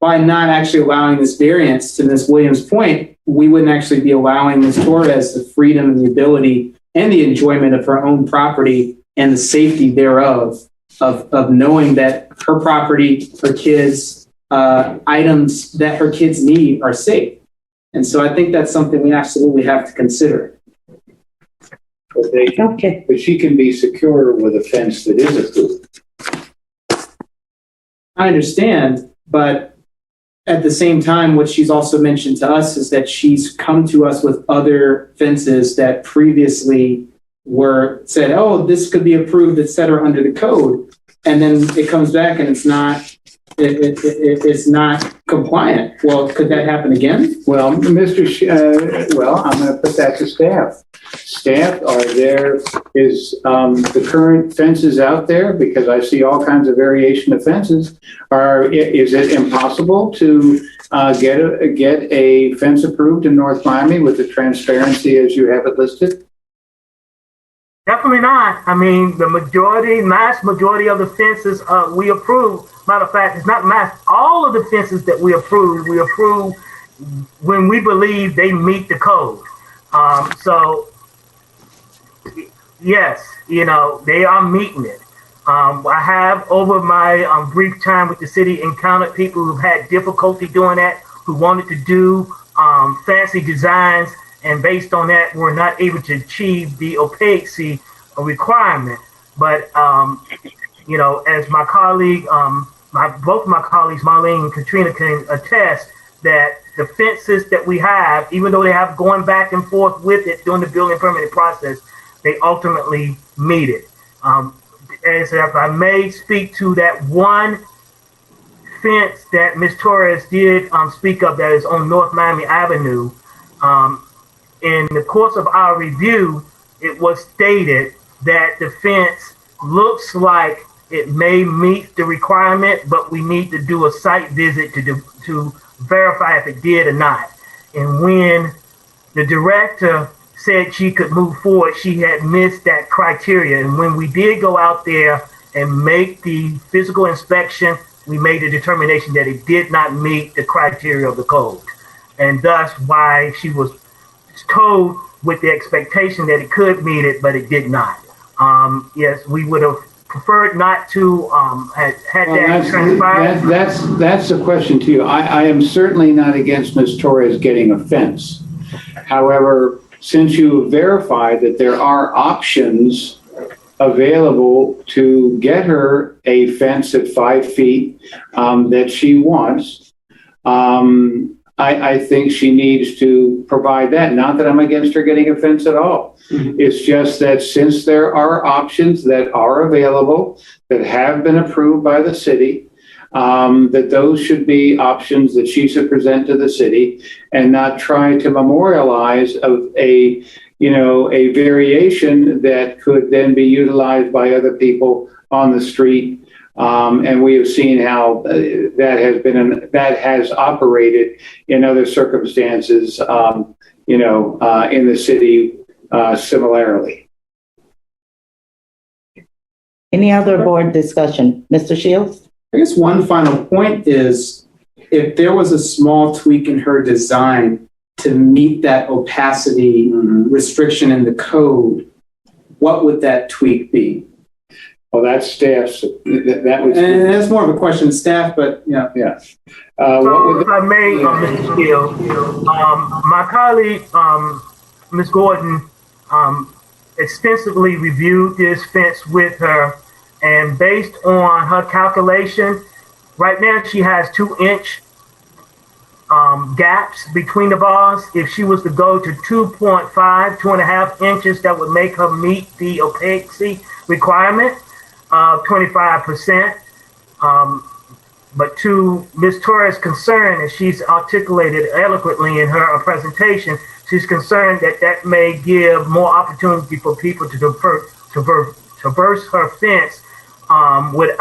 [SPEAKER 1] by not actually allowing this variance, to Ms. Williams' point, we wouldn't actually be allowing Ms. Torres the freedom and the ability and the enjoyment of her own property and the safety thereof, of knowing that her property, her kids, items that her kids need are safe. And so I think that's something we absolutely have to consider.
[SPEAKER 9] But she can be secure with a fence that is approved.
[SPEAKER 1] I understand, but at the same time, what she's also mentioned to us is that she's come to us with other fences that previously were said, oh, this could be approved, et cetera, under the code. And then it comes back and it's not compliant. Well, could that happen again?
[SPEAKER 9] Well, I'm going to put that to staff. Staff, is the current fences out there? Because I see all kinds of variation of fences. Is it impossible to get a fence approved in North Miami with the transparency as you have it listed?
[SPEAKER 8] Definitely not. I mean, mass majority of the fences we approve. Matter of fact, it's not mass. All of the fences that we approve when we believe they meet the code. So, yes, they are meeting it. I have, over my brief time with the city, encountered people who've had difficulty doing that, who wanted to do fancy designs, and based on that, we're not able to achieve the opaquity requirement. But, as my colleague, both my colleagues, Marlene and Katrina, can attest that the fences that we have, even though they have going back and forth with it during the building permitting process, they ultimately meet it. As if I may speak to that one fence that Ms. Torres did speak of, that is on North Miami Avenue. In the course of our review, it was stated that the fence looks like it may meet the requirement, but we need to do a site visit to verify if it did or not. And when the director said she could move forward, she had missed that criteria. And when we did go out there and make the physical inspection, we made a determination that it did not meet the criteria of the code. And thus why she was told with the expectation that it could meet it, but it did not. Yes, we would have preferred not to had that transpired.
[SPEAKER 9] That's the question to you. I am certainly not against Ms. Torres getting a fence. However, since you verified that there are options available to get her a fence at 5 feet that she wants, I think she needs to provide that. Not that I'm against her getting a fence at all. Mm-hmm. It's just that since there are options that are available that have been approved by the city, that those should be options that she should present to the city and not try to memorialize a variation that could then be utilized by other people on the street. And we have seen how that has operated in other circumstances, in the city similarly.
[SPEAKER 2] Any other board discussion? Mr. Shields?
[SPEAKER 1] I guess one final point is if there was a small tweak in her design to meet that opacity restriction in the code, what would that tweak be?
[SPEAKER 9] Well, that's staff's, that was.
[SPEAKER 1] And that's more of a question of staff, but,
[SPEAKER 9] Yeah.
[SPEAKER 8] So, if I may, Mr. Steele, my colleague, Ms. Gordon, extensively reviewed this fence with her, and based on her calculation, right now she has 2-inch gaps between the bars. If she was to go to 2.5 inches, that would make her meet the opacity requirement of 25%. But to Ms. Torres' concern, as she's articulated eloquently in her presentation, she's concerned that that may give more opportunity for people to traverse her fence with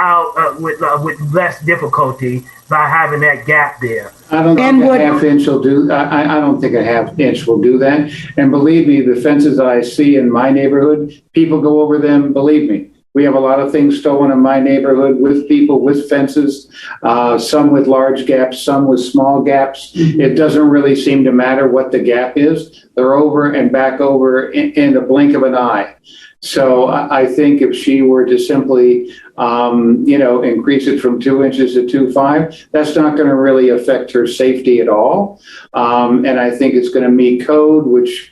[SPEAKER 8] less difficulty by having that gap there.
[SPEAKER 9] I don't think a half inch will do. I don't think a half inch will do that. And believe me, the fences that I see in my neighborhood, people go over them. Believe me, we have a lot of things stolen in my neighborhood with people with fences, some with large gaps, some with small gaps. It doesn't really seem to matter what the gap is. They're over and back over in the blink of an eye. So I think if she were to simply, increase it from 2 inches to 2.5, that's not going to really affect her safety at all. And I think it's going to meet code, which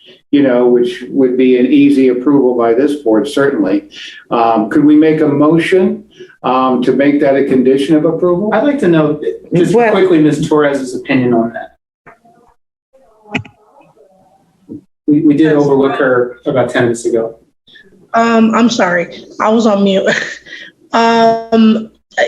[SPEAKER 9] would be an easy approval by this board, certainly. Could we make a motion to make that a condition of approval?
[SPEAKER 1] I'd like to know just quickly Ms. Torres' opinion on that. We did overlook her about 10 minutes ago.
[SPEAKER 4] I'm sorry, I was on mute.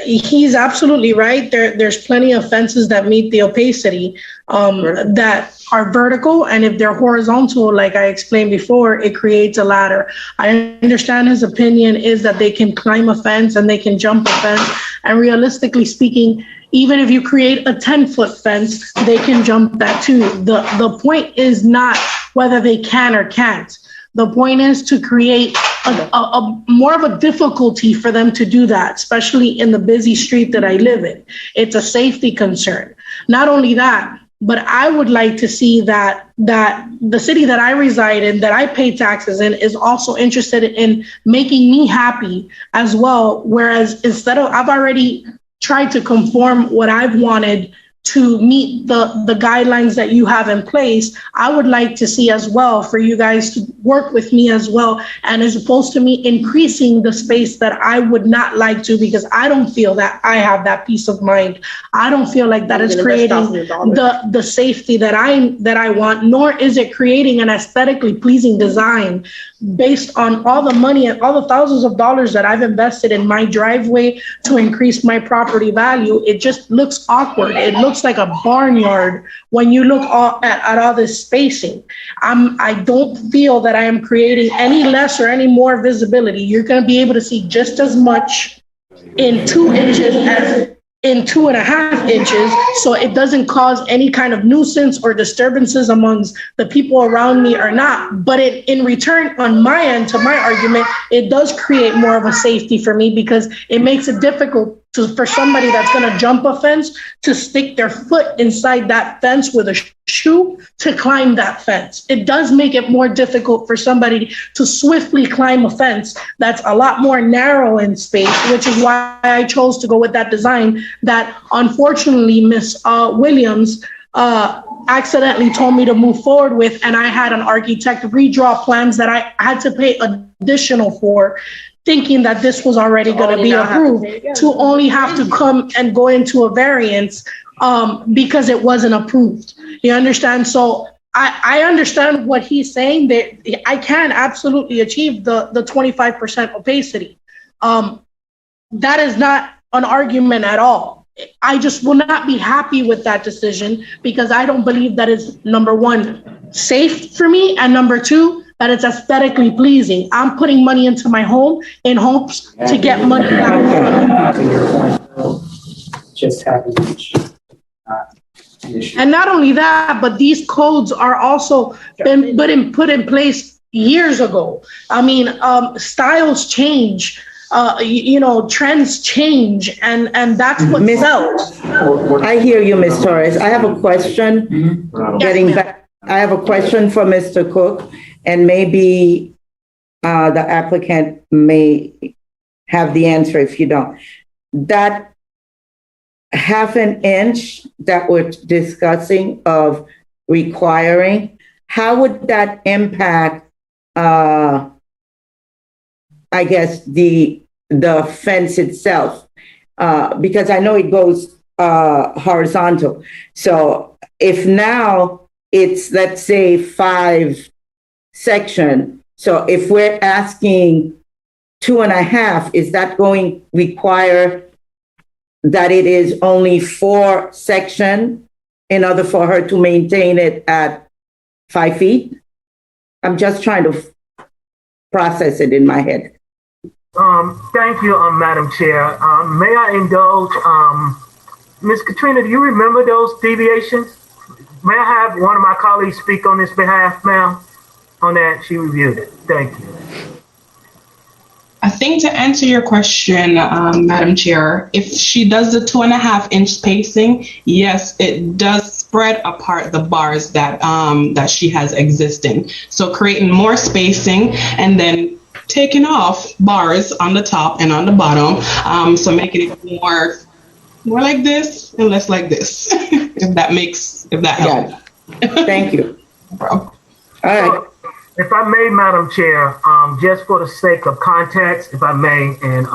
[SPEAKER 4] He's absolutely right. There's plenty of fences that meet the opacity that are vertical, and if they're horizontal, like I explained before, it creates a ladder. I understand his opinion is that they can climb a fence and they can jump a fence, and realistically speaking, even if you create a 10-foot fence, they can jump that too. The point is not whether they can or can't. The point is to create a more of a difficulty for them to do that, especially in the busy street that I live in. It's a safety concern. Not only that, but I would like to see that the city that I reside in, that I pay taxes in, is also interested in making me happy as well. Whereas instead of, I've already tried to conform what I've wanted to meet the guidelines that you have in place, I would like to see as well for you guys to work with me as well. And as opposed to me increasing the space that I would not like to, because I don't feel that I have that peace of mind. I don't feel like that is creating the safety that I want, nor is it creating an aesthetically pleasing design based on all the money and all the thousands of dollars that I've invested in my driveway to increase my property value. It just looks awkward. It looks like a barnyard when you look at all this spacing. I don't feel that I am creating any less or any more visibility. You're going to be able to see just as much in 2 inches as in 2.5 inches, so it doesn't cause any kind of nuisance or disturbances amongst the people around me or not. But in return, on my end, to my argument, it does create more of a safety for me, because it makes it difficult for somebody that's going to jump a fence to stick their foot inside that fence with a shoe to climb that fence. It does make it more difficult for somebody to swiftly climb a fence that's a lot more narrow in space, which is why I chose to go with that design that unfortunately Miss Williams accidentally told me to move forward with, and I had an architect redraw plans that I had to pay additional for, thinking that this was already going to be approved, to only have to come and go into a variance because it wasn't approved. You understand? So I understand what he's saying, that I can absolutely achieve the 25% opacity. That is not an argument at all. I just will not be happy with that decision, because I don't believe that is, number one, safe for me, and number two, that it's aesthetically pleasing. I'm putting money into my home in hopes to get money back.
[SPEAKER 1] Just happens.
[SPEAKER 4] And not only that, but these codes are also put in place years ago. I mean, styles change. trends change and that's what sells.
[SPEAKER 2] I hear you, Ms. Torres. I have a question. Getting back, I have a question for Mr. Cook, and maybe the applicant may have the answer if you don't. That half an inch that we're discussing of requiring, how would that impact, I guess, the fence itself? Because I know it goes horizontal. So if now it's, let's say, 5 section, so if we're asking 2.5, is that going to require that it is only 4 section in order for her to maintain it at 5 feet? I'm just trying to process it in my head.
[SPEAKER 8] Thank you, Madam Chair. May I indulge, Ms. Katrina, do you remember those deviations? May I have one of my colleagues speak on this behalf, ma'am? On that, she reviewed it. Thank you.
[SPEAKER 11] I think to answer your question, Madam Chair, if she does the 2.5-inch spacing, yes, it does spread apart the bars that that she has existing. So creating more spacing and then taking off bars on the top and on the bottom. So making it more like this and less like this, if that helps.
[SPEAKER 2] Yeah. Thank you.
[SPEAKER 11] No problem.
[SPEAKER 2] All right.
[SPEAKER 8] If I may, Madam Chair, just for the sake of context, if I may, and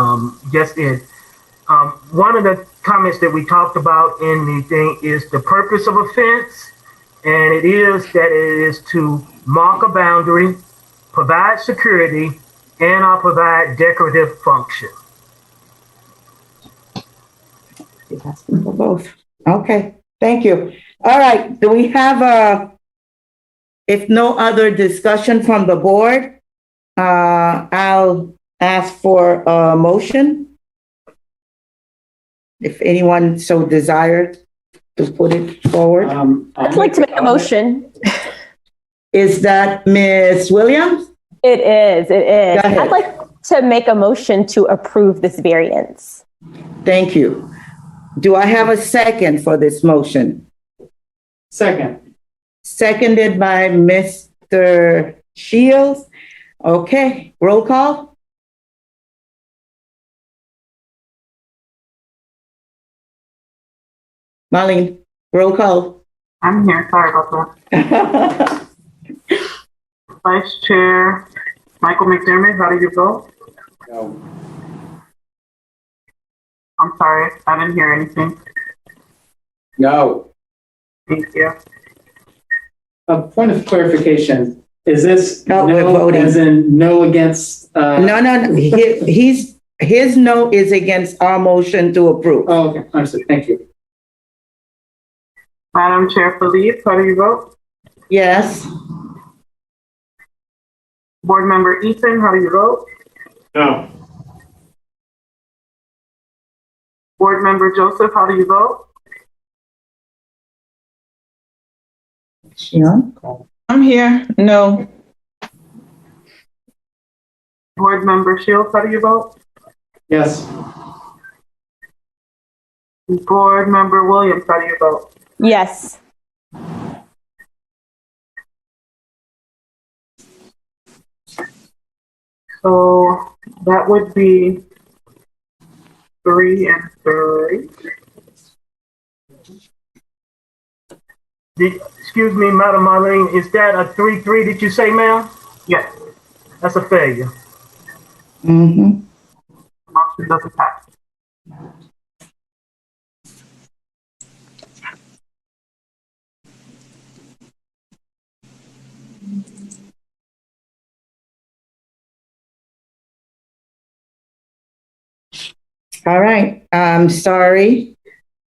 [SPEAKER 8] one of the comments that we talked about in the thing is the purpose of a fence, and it is that it is to mark a boundary, provide security, and provide decorative function.
[SPEAKER 2] For both. Okay, thank you. All right, do we have if no other discussion from the board, I'll ask for a motion. If anyone so desired to put it forward.
[SPEAKER 12] I'd like to make a motion.
[SPEAKER 2] Is that Ms. Williams?
[SPEAKER 12] It is.
[SPEAKER 2] Go ahead.
[SPEAKER 12] I'd like to make a motion to approve this variance.
[SPEAKER 2] Thank you. Do I have a second for this motion?
[SPEAKER 1] Second.
[SPEAKER 2] Seconded by Mr. Shields. Okay, roll call. Marlene, roll call.
[SPEAKER 3] I'm here. Sorry about that. Vice Chair Michael McDermott, how do you vote?
[SPEAKER 9] No.
[SPEAKER 3] I'm sorry, I didn't hear anything.
[SPEAKER 9] No.
[SPEAKER 3] Thank you.
[SPEAKER 1] A point of clarification, is this
[SPEAKER 2] No, we're voting.
[SPEAKER 1] as in no against?
[SPEAKER 2] No. His no is against our motion to approve.
[SPEAKER 1] Oh, okay, understood, thank you.
[SPEAKER 3] Madam Chair Felipe, how do you vote?
[SPEAKER 2] Yes.
[SPEAKER 3] Board Member Ethan, how do you vote?
[SPEAKER 10] No.
[SPEAKER 3] Board Member Joseph, how do you vote?
[SPEAKER 2] Shion?
[SPEAKER 11] I'm here. No.
[SPEAKER 3] Board Member Shields, how do you vote?
[SPEAKER 1] Yes.
[SPEAKER 3] Board Member Williams, how do you vote?
[SPEAKER 12] Yes.
[SPEAKER 3] So that would be 3 and 3.
[SPEAKER 8] Excuse me, Madam Marlene, is that a 3-3, did you say, ma'am?
[SPEAKER 3] Yes,
[SPEAKER 8] That's a failure.
[SPEAKER 2] Mm-hmm.
[SPEAKER 3] motion doesn't pass.
[SPEAKER 2] All right, I'm sorry.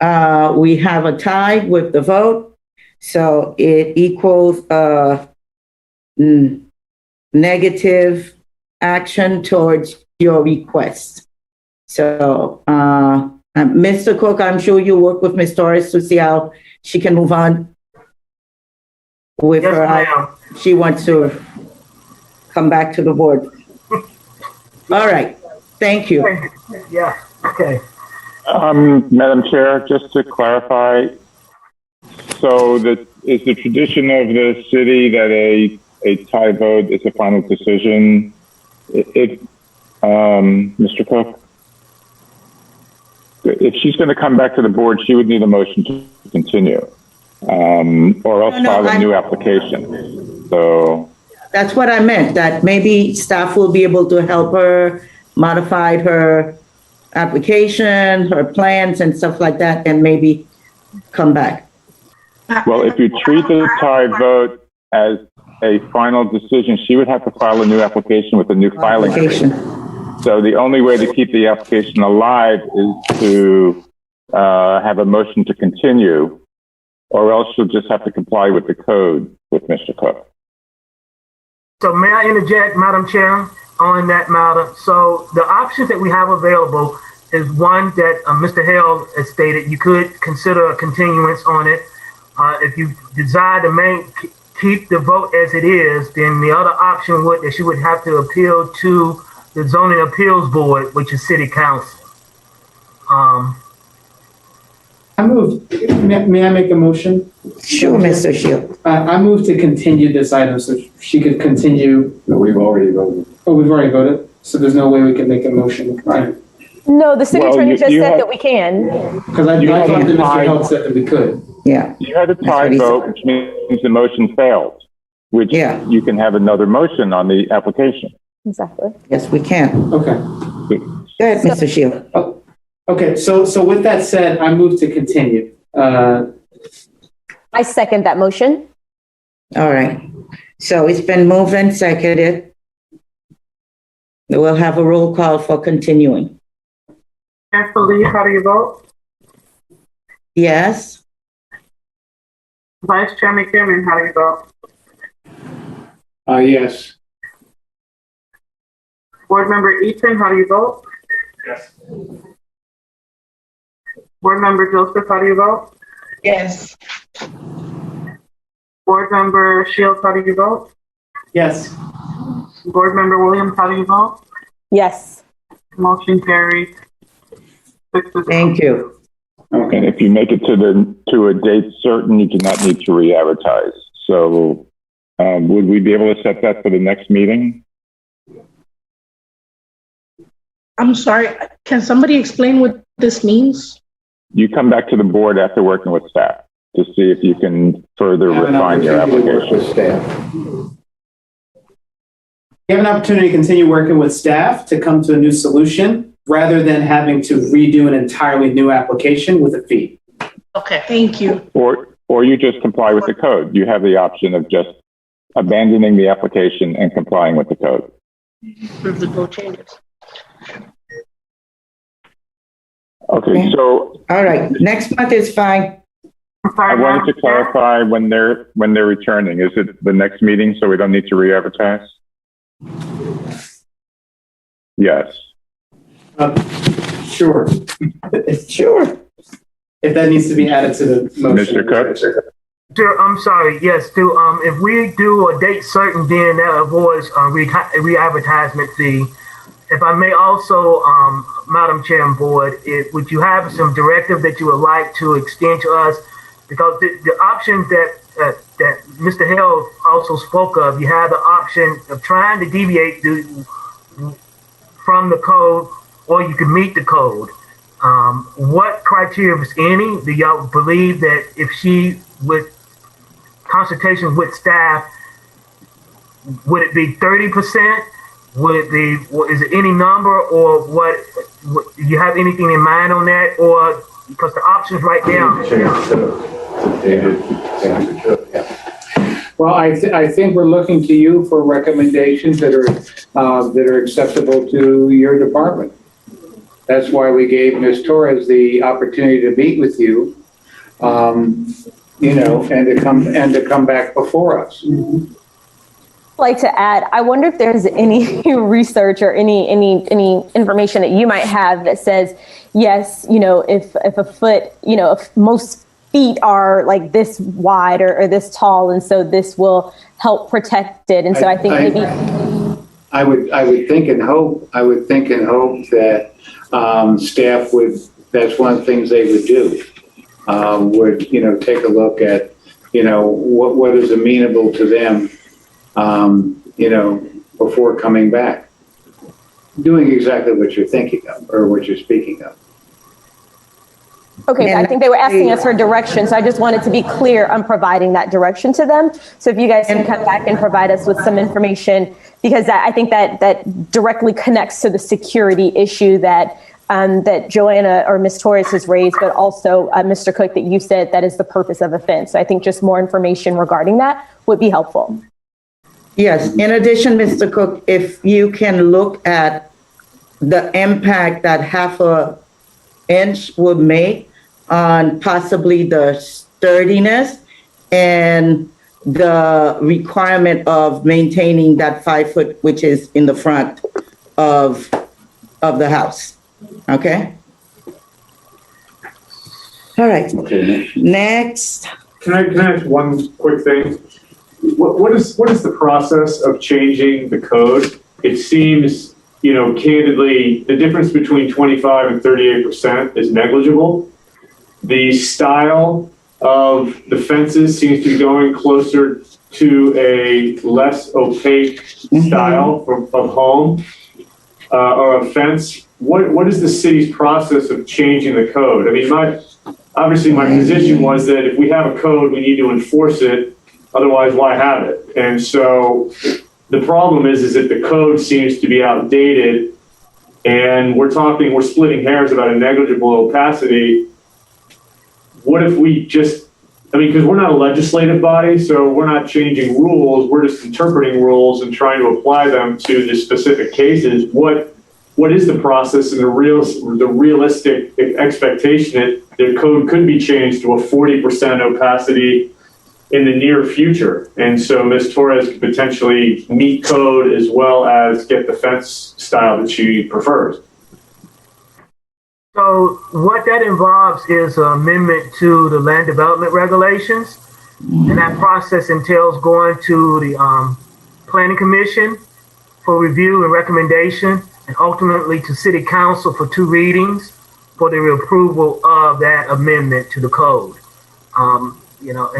[SPEAKER 2] We have a tie with the vote, so it equals negative action towards your request. So, Mr. Cook, I'm sure you work with Ms. Torres to see how she can move on with
[SPEAKER 8] Yes,
[SPEAKER 2] her.
[SPEAKER 8] ma'am.
[SPEAKER 2] She wants to come back to the board. All right. Thank you.
[SPEAKER 8] Yeah, okay.
[SPEAKER 5] Madam Chair, just to clarify, so is the tradition of the city that a tie vote is a final decision? Mr. Cook, if she's going to come back to the board, she would need a motion to continue, or else file a new application. So
[SPEAKER 2] That's what I meant, that maybe staff will be able to help her modify her application, her plans and stuff like that, and maybe come back.
[SPEAKER 5] well, if you treat the tie vote as a final decision, she would have to file a new application with a new filing date. So the only way to keep the application alive is to have a motion to continue, or else she'll just have to comply with the code with Mr. Cook.
[SPEAKER 8] So may I interject, Madam Chair, on that matter? So the options that we have available is one that Mr. Hale has stated. You could consider a continuance on it. If you desire to keep the vote as it is, then the other option would that she would have to appeal to the Zoning Appeals Board, which is City Council.
[SPEAKER 1] I move, may I make a motion?
[SPEAKER 2] Sure, Mr. Shield.
[SPEAKER 1] I move to continue this item so she could continue.
[SPEAKER 13] No, we've already voted.
[SPEAKER 1] Oh, we've already voted? So there's no way we can make a motion, right?
[SPEAKER 12] No, the city attorney just said that we can.
[SPEAKER 1] Because I thought that Mr. Held said that we could.
[SPEAKER 2] Yeah.
[SPEAKER 5] You had a tie vote, which means the motion failed, which you can have another motion on the application.
[SPEAKER 12] Exactly.
[SPEAKER 2] Yes, we can.
[SPEAKER 1] Okay.
[SPEAKER 2] Go ahead, Mr. Shield.
[SPEAKER 1] Oh, okay, so with that said, I move to continue.
[SPEAKER 12] I second that motion.
[SPEAKER 2] All right. So it's been moved and seconded. We'll have a roll call for continuing.
[SPEAKER 3] Lee, how do you vote?
[SPEAKER 2] Yes.
[SPEAKER 3] Vice Chair McDermott, how do you vote?
[SPEAKER 9] Yes.
[SPEAKER 3] Board Member Eaton, how do you vote?
[SPEAKER 10] Yes.
[SPEAKER 3] Board Member Joseph, how do you vote?
[SPEAKER 11] Yes.
[SPEAKER 3] Board Member Shields, how do you vote?
[SPEAKER 1] Yes.
[SPEAKER 3] Board Member Williams, how do you vote?
[SPEAKER 12] Yes.
[SPEAKER 3] Motion carries.
[SPEAKER 2] Thank you.
[SPEAKER 5] Okay. And if you make it to a date certain, you do not need to re-advertise. So would we be able to set that for the next meeting?
[SPEAKER 4] I'm sorry, can somebody explain what this means?
[SPEAKER 5] You come back to the board after working with staff to see if you can further refine your application.
[SPEAKER 1] You have an opportunity to continue working with staff to come to a new solution rather than having to redo an entirely new application with a fee.
[SPEAKER 4] Okay, thank you.
[SPEAKER 5] Or you just comply with the code. You have the option of just abandoning the application and complying with the code.
[SPEAKER 4] With the no changes.
[SPEAKER 5] Okay, so
[SPEAKER 2] all right, next month is fine.
[SPEAKER 5] I wanted to clarify when they're returning. Is it the next meeting so we don't need to re-advertise? Yes.
[SPEAKER 1] Sure.
[SPEAKER 2] Sure.
[SPEAKER 1] If that needs to be added to the motion.
[SPEAKER 5] Mr. Cook?
[SPEAKER 8] I'm sorry, yes, if we do a date certain, then that avoids re-advertisement fee. If I may also, Madam Chair and Board, would you have some directive that you would like to extend to us? Because the option that Mr. Hill also spoke of, you have the option of trying to deviate from the code, or you can meet the code. What criteria, if any, do y'all believe that if she, with consultation with staff, would it be 30%? Would it be, is it any number, or what do you have anything in mind on that? Or because the options right now.
[SPEAKER 9] Well, I think we're looking to you for recommendations that are acceptable to your department. That's why we gave Ms. Torres the opportunity to meet with you, and to come back before us.
[SPEAKER 12] Like to add, I wonder if there's any research or any information that you might have that says, yes, if a foot, if most feet are like this wide or this tall, and so this will help protect it. And so I think maybe
[SPEAKER 9] I would think and hope that staff would, that's one of the things they would do, would, take a look at, what is amenable to them, before coming back. Doing exactly what you're thinking of, or what you're speaking of.
[SPEAKER 12] Okay, I think they were asking us for direction, so I just wanted to be clear on providing that direction to them. So if you guys can come back and provide us with some information, because I think that directly connects to the security issue that that Joanna or Ms. Torres has raised, but also Mr. Cook, that you said that is the purpose of a fence. So I think just more information regarding that would be helpful.
[SPEAKER 2] Yes. In addition, Mr. Cook, if you can look at the impact that half a inch would make on possibly the sturdiness and the requirement of maintaining that 5 foot, which is in the front of the house. Okay? All right.
[SPEAKER 9] Okay.
[SPEAKER 2] Next.
[SPEAKER 10] Can I ask one quick thing? What is the process of changing the code? It seems, candidly, the difference between 25 and 38% is negligible. The style of the fences seems to be going closer to a less opaque style of home or a fence. What is the city's process of changing the code? I mean, my position was that if we have a code, we need to enforce it. Otherwise, why have it? And so the problem is that the code seems to be outdated, and we're splitting hairs about a negligible opacity. What if we just, because we're not a legislative body, so we're not changing rules, we're just interpreting rules and trying to apply them to the specific cases. What is the process and the realistic expectation that the code could be changed to a 40% opacity in the near future? And so Ms. Torres could potentially meet code as well as get the fence style that she prefers.
[SPEAKER 8] So what that involves is an amendment to the land development regulations. And that process entails going to the Planning Commission for review and recommendation, and ultimately to City Council for 2 readings for the approval of that amendment to the code. And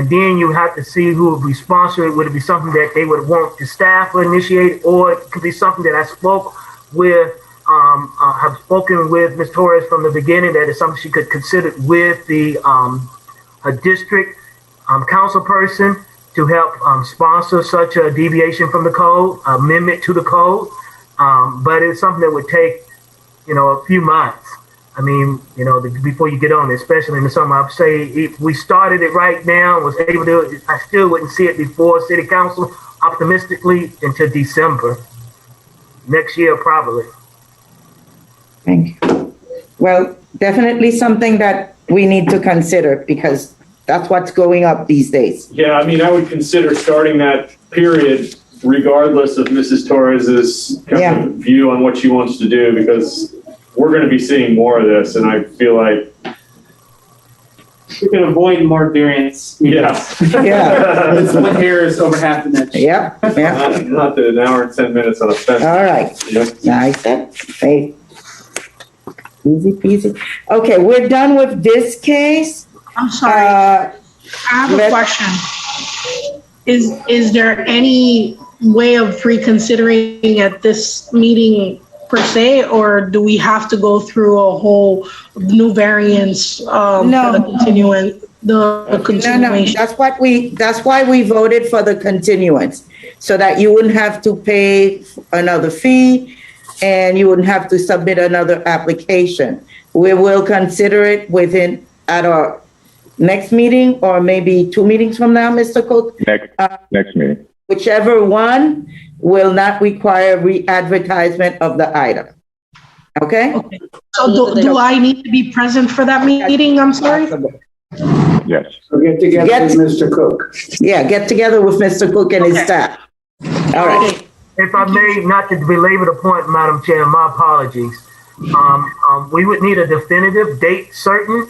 [SPEAKER 8] then you have to see who would be sponsoring it. Would it be something that they would want the staff to initiate, or it could be something that have spoken with Ms. Torres from the beginning, that is something she could consider with the a district council person to help sponsor such a deviation from the code, amendment to the code. But it's something that would take, a few months. Before you get on it, especially in the summer. I'd say if we started it right now, was able to do it, I still wouldn't see it before City Council, optimistically, until December. Next year, probably.
[SPEAKER 2] Thank you. Well, definitely something that we need to consider, because that's what's going up these days.
[SPEAKER 10] Yeah, I would consider starting that period regardless of Mrs. Torres's view on what she wants to do, because we're going to be seeing more of this, and I feel like
[SPEAKER 1] we can avoid more variance.
[SPEAKER 10] Yes.
[SPEAKER 2] Yeah.
[SPEAKER 1] The split hair is over half an inch.
[SPEAKER 2] Yep. Yeah.
[SPEAKER 10] Not an hour and 10 minutes on a fence.
[SPEAKER 2] All right.
[SPEAKER 10] Yep.
[SPEAKER 2] Nice. Hey. Easy peasy. Okay, we're done with this case.
[SPEAKER 4] I'm sorry. I have a question. Is there any way of reconsidering at this meeting per se, or do we have to go through a whole new variance for the continuation?
[SPEAKER 2] No. That's why we voted for the continuance, so that you wouldn't have to pay another fee and you wouldn't have to submit another application. We will consider it at our next meeting, or maybe 2 meetings from now, Mr. Cook.
[SPEAKER 5] Next meeting.
[SPEAKER 2] Whichever one will not require re-advertisement of the item. Okay?
[SPEAKER 4] So do I need to be present for that meeting? I'm sorry.
[SPEAKER 5] Yes.
[SPEAKER 9] So get together with Mr. Cook.
[SPEAKER 2] Yeah, get together with Mr. Cook and his staff. All right.
[SPEAKER 8] If I may, not to belabor the point, Madam Chair, my apologies. We would need a definitive date certain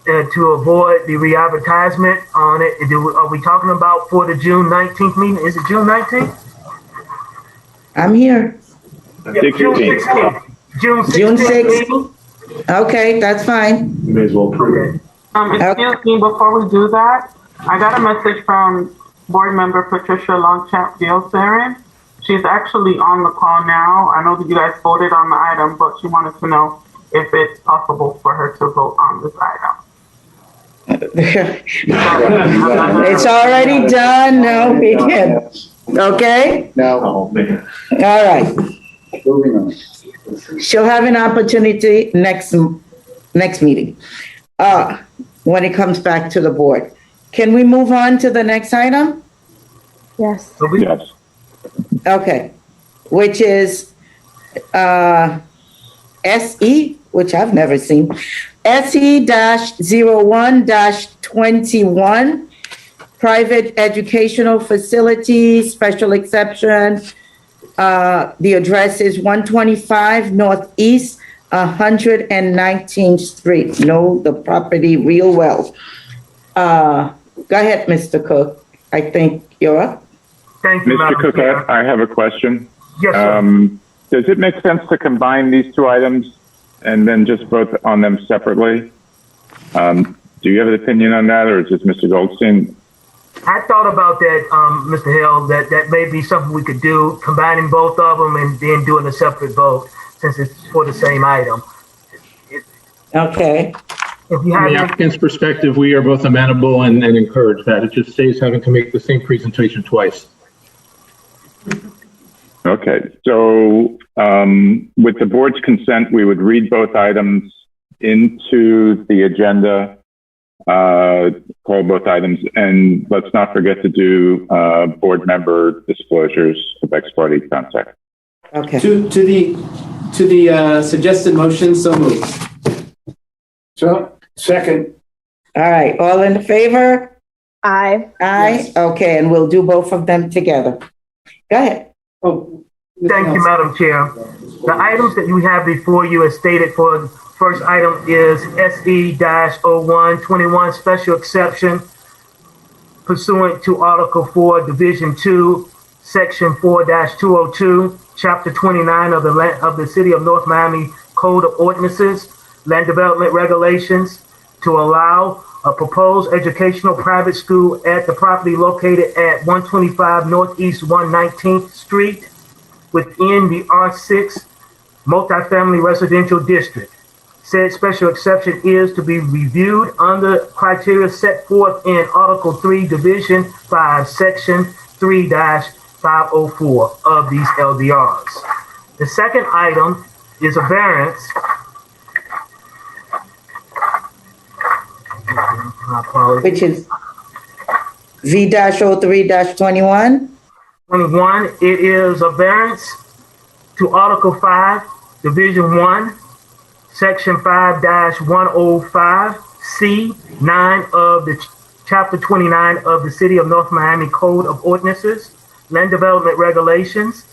[SPEAKER 8] to avoid the re-advertisement on it. Are we talking about for the June 19th meeting? Is it June 19th?
[SPEAKER 2] I'm here.
[SPEAKER 3] Yeah, June
[SPEAKER 5] 16th.
[SPEAKER 3] 16th. June 16th.
[SPEAKER 2] June 6th.
[SPEAKER 3] meeting.
[SPEAKER 2] Okay, that's fine.
[SPEAKER 10] You may as well approve it.
[SPEAKER 3] Excuse me, before we do that, I got a message from board member Patricia Longchamp Gilsarian. She's actually on the call now. I know that you guys voted on the item, but she wanted to know if it's possible for her to vote on this item.
[SPEAKER 2] It's already done. No, we can't. Okay?
[SPEAKER 9] No,
[SPEAKER 10] Oh, man.
[SPEAKER 2] All right.
[SPEAKER 9] moving on.
[SPEAKER 2] She'll have an opportunity next meeting, when it comes back to the board. Can we move on to the next item?
[SPEAKER 12] Yes.
[SPEAKER 5] Yes.
[SPEAKER 2] Okay, which is SE, which I've never seen, SE-01-21, private educational facilities, special exception. The address is 125 Northeast 119th Street. Know the property real well. Go ahead, Mr. Cook. I think you're up.
[SPEAKER 3] Thank you,
[SPEAKER 5] Mr.
[SPEAKER 3] Madam
[SPEAKER 5] Cook,
[SPEAKER 3] Chair.
[SPEAKER 5] I have a question.
[SPEAKER 3] Yes, sir.
[SPEAKER 5] Does it make sense to combine these two items and then just vote on them separately? Do you have an opinion on that, or is this Mr. Goldstein?
[SPEAKER 8] I thought about that, Mr. Hill, that may be something we could do, combining both of them and then doing a separate vote since it's for the same item.
[SPEAKER 2] Okay.
[SPEAKER 8] If you
[SPEAKER 7] From
[SPEAKER 8] have
[SPEAKER 7] the
[SPEAKER 8] any,
[SPEAKER 7] applicant's perspective, we are both amenable and encourage that. It just saves having to make the same presentation twice.
[SPEAKER 5] Okay, so with the board's consent, we would read both items into the agenda, call both items, and let's not forget to do board member disclosures of ex parte contact.
[SPEAKER 2] Okay.
[SPEAKER 1] To the suggested motion, so moved.
[SPEAKER 9] So, second,
[SPEAKER 2] All right. All in favor?
[SPEAKER 12] Aye.
[SPEAKER 2] Aye. Okay, and we'll do both of them together. Go ahead.
[SPEAKER 1] Oh.
[SPEAKER 8] thank you, Madam Chair. The items that you have before you as stated for the first item is SE-01-21 special exception pursuant to Article 4, Division 2, Section 4-202, Chapter 29 of the City of North Miami Code of Ordinances, Land Development Regulations, to allow a proposed educational private school at the property located at 125 Northeast 119th Street within the R6 multifamily residential district. Said special exception is to be reviewed under criteria set forth in Article 3, Division 5, Section 3-504 of these LDRs. The second item is a variance.
[SPEAKER 2] Which is V-03-21.
[SPEAKER 8] 21, it is a variance to Article 5, Division 1, Section 5-105C9 of the Chapter 29 of the City of North Miami Code of Ordinances, Land Development Regulations,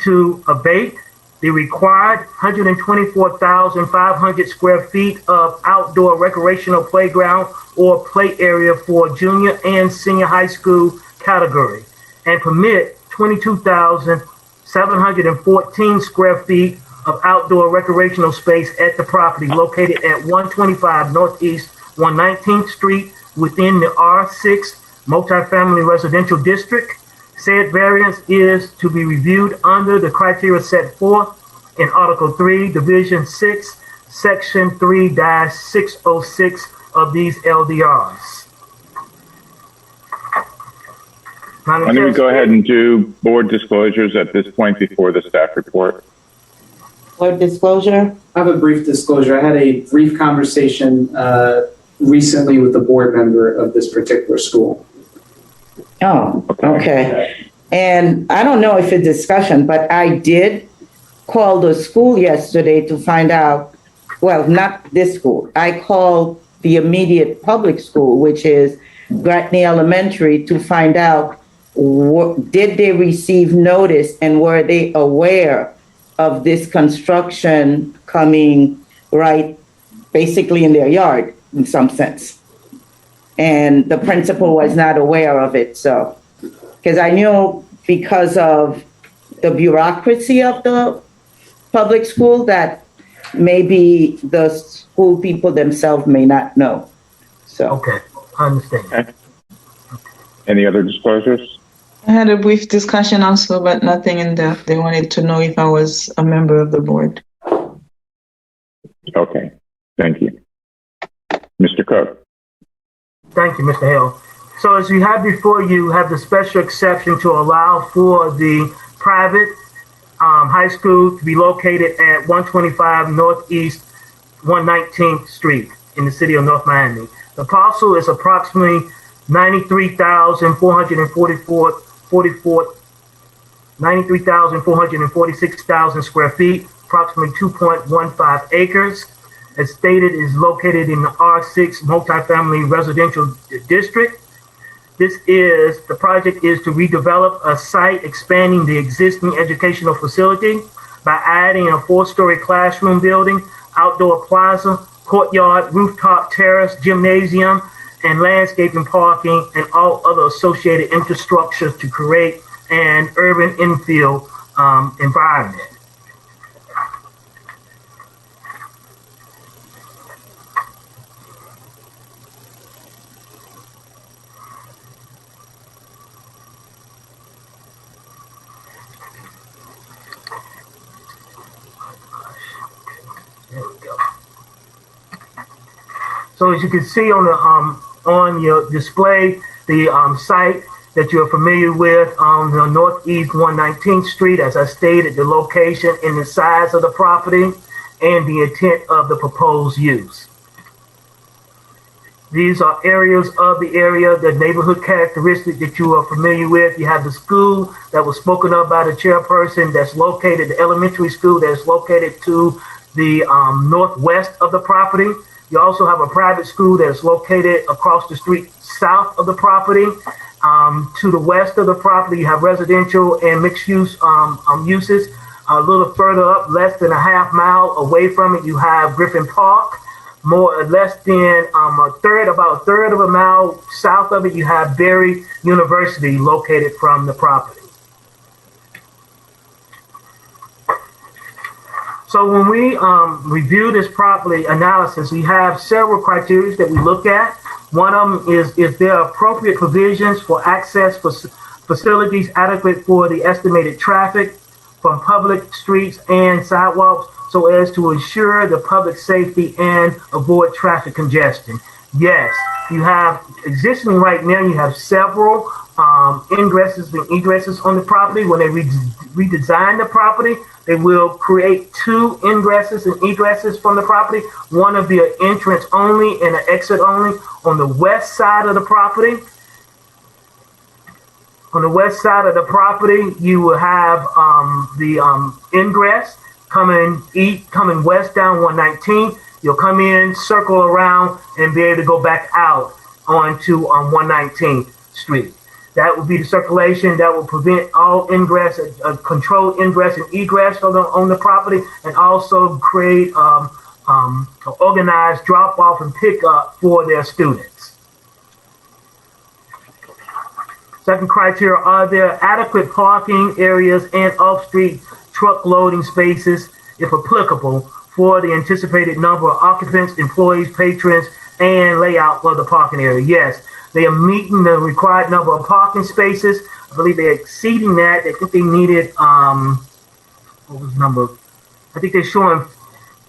[SPEAKER 8] to abate the required 124,500 square feet of outdoor recreational playground or play area for junior and senior high school category, and permit 22,714 square feet of outdoor recreational space at the property located at 125 Northeast 119th Street within the R6 multifamily residential district. Said variance is to be reviewed under the criteria set forth in Article 3, Division 6, Section 3-606 of these LDRs.
[SPEAKER 5] Why don't we go ahead and do board disclosures at this point before the staff report?
[SPEAKER 2] Board disclosure?
[SPEAKER 1] I have a brief disclosure. I had a brief conversation recently with a board member of this particular school.
[SPEAKER 2] Oh, okay. And I don't know if it's discussion, but I did call the school yesterday to find out, well, not this school. I called the immediate public school, which is Gratney Elementary, to find out, did they receive notice and were they aware of this construction coming right basically in their yard in some sense. And the principal was not aware of it. So, because I knew because of the bureaucracy of the public school that maybe the school people themselves may not know. So.
[SPEAKER 8] Okay, I understand.
[SPEAKER 5] Okay. Any other disclosures?
[SPEAKER 13] I had a brief discussion also, but nothing in depth. They wanted to know if I was a member of the board.
[SPEAKER 5] Okay, thank you. Mr. Cook.
[SPEAKER 8] Thank you, Mr. Hale. So as you have before you have the special exception to allow for the private high school to be located at 125 Northeast 119th Street in the city of North Miami. The parcel is approximately 93,446,000 square feet, approximately 2.15 acres. As stated, is located in the R6 multifamily residential district. The project is to redevelop a site expanding the existing educational facility by adding a 4-story classroom building, outdoor plaza, courtyard, rooftop terrace, gymnasium, and landscaping, parking, and all other associated infrastructure to create an urban infill environment. There we go. So as you can see on your display, the site that you're familiar with on the Northeast 119th Street, as I stated, the location and the size of the property and the intent of the proposed use. These are areas of the area, the neighborhood characteristics that you are familiar with. You have the school that was spoken of by the chairperson that's located, the elementary school that's located to the northwest of the property. You also have a private school that's located across the street south of the property. To the west of the property, you have residential and mixed use uses. A little further up, less than a half mile away from it, you have Griffin Park. More or less than about a third of a mile south of it, you have Berry University located from the property. So when we review this property analysis, we have several criteria that we look at. One of them is if there are appropriate provisions for access for facilities adequate for the estimated traffic from public streets and sidewalks so as to ensure the public safety and avoid traffic congestion. Yes, you have existing right now, you have several ingresses and egresses on the property. When they redesign the property, they will create 2 ingresses and egresses from the property. One will be an entrance only and an exit only on the west side of the property. On the west side of the property, you will have the ingress coming west down 119. You'll come in, circle around, and be able to go back out onto 119th Street. That will be the circulation that will prevent all ingress, controlled ingress and egress on the property, and also create organized drop-off and pick-up for their students. Second criteria, are there adequate parking areas and off-street truck loading spaces, if applicable, for the anticipated number of occupants, employees, patrons, and layout of the parking area? Yes, they are meeting the required number of parking spaces. I believe they're exceeding that. I think they needed, what was the number? I think they're showing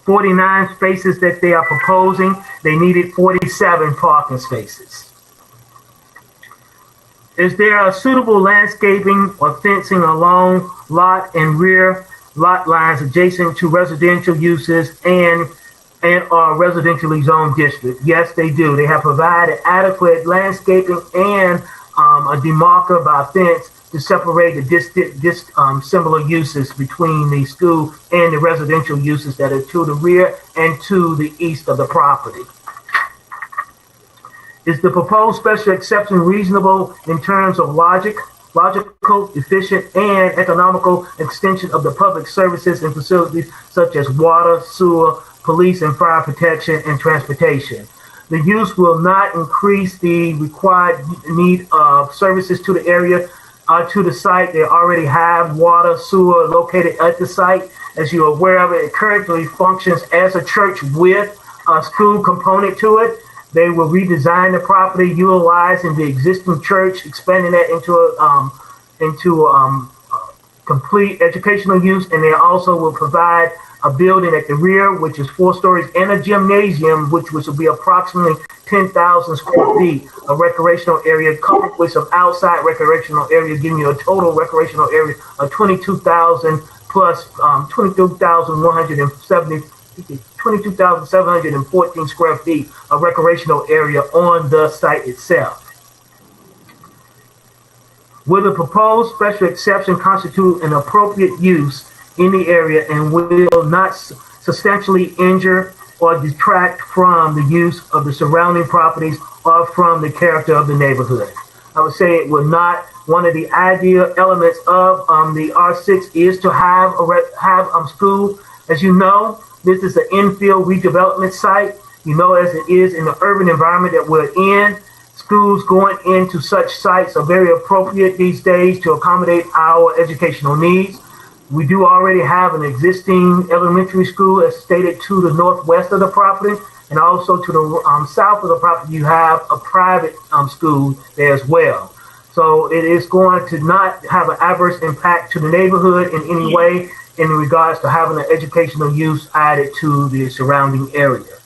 [SPEAKER 8] 49 spaces that they are proposing. They needed 47 parking spaces. Is there a suitable landscaping or fencing along lot and rear lot lines adjacent to residential uses and are residentially zoned district? Yes, they do. They have provided adequate landscaping and a demarker by fence to separate the similar uses between the school and the residential uses that are to the rear and to the east of the property. Is the proposed special exception reasonable in terms of logical, efficient, and economical extension of the public services and facilities such as water, sewer, police and fire protection, and transportation? The use will not increase the required need of services to the area to the site. They already have water, sewer located at the site. As you're aware of it, it currently functions as a church with a school component to it. They will redesign the property utilizing the existing church, expanding that into a complete educational use, and they also will provide a building at the rear, which is 4 stories, and a gymnasium, which will be approximately 10,000 square feet of recreational area, coupled with some outside recreational area, giving you a total recreational area of 22,000 plus 22,714 square feet of recreational area on the site itself. Will the proposed special exception constitute an appropriate use in the area and will not substantially injure or detract from the use of the surrounding properties or from the character of the neighborhood? I would say it will not. One of the ideal elements of the R6 is to have school. As you know, this is an infill redevelopment site. You know, as it is in the urban environment that we're in, schools going into such sites are very appropriate these days to accommodate our educational needs. We do already have an existing elementary school, as stated, to the northwest of the property, and also to the south of the property, you have a private school there as well. So it is going to not have an adverse impact to the neighborhood in any way in regards to having an educational use added to the surrounding area.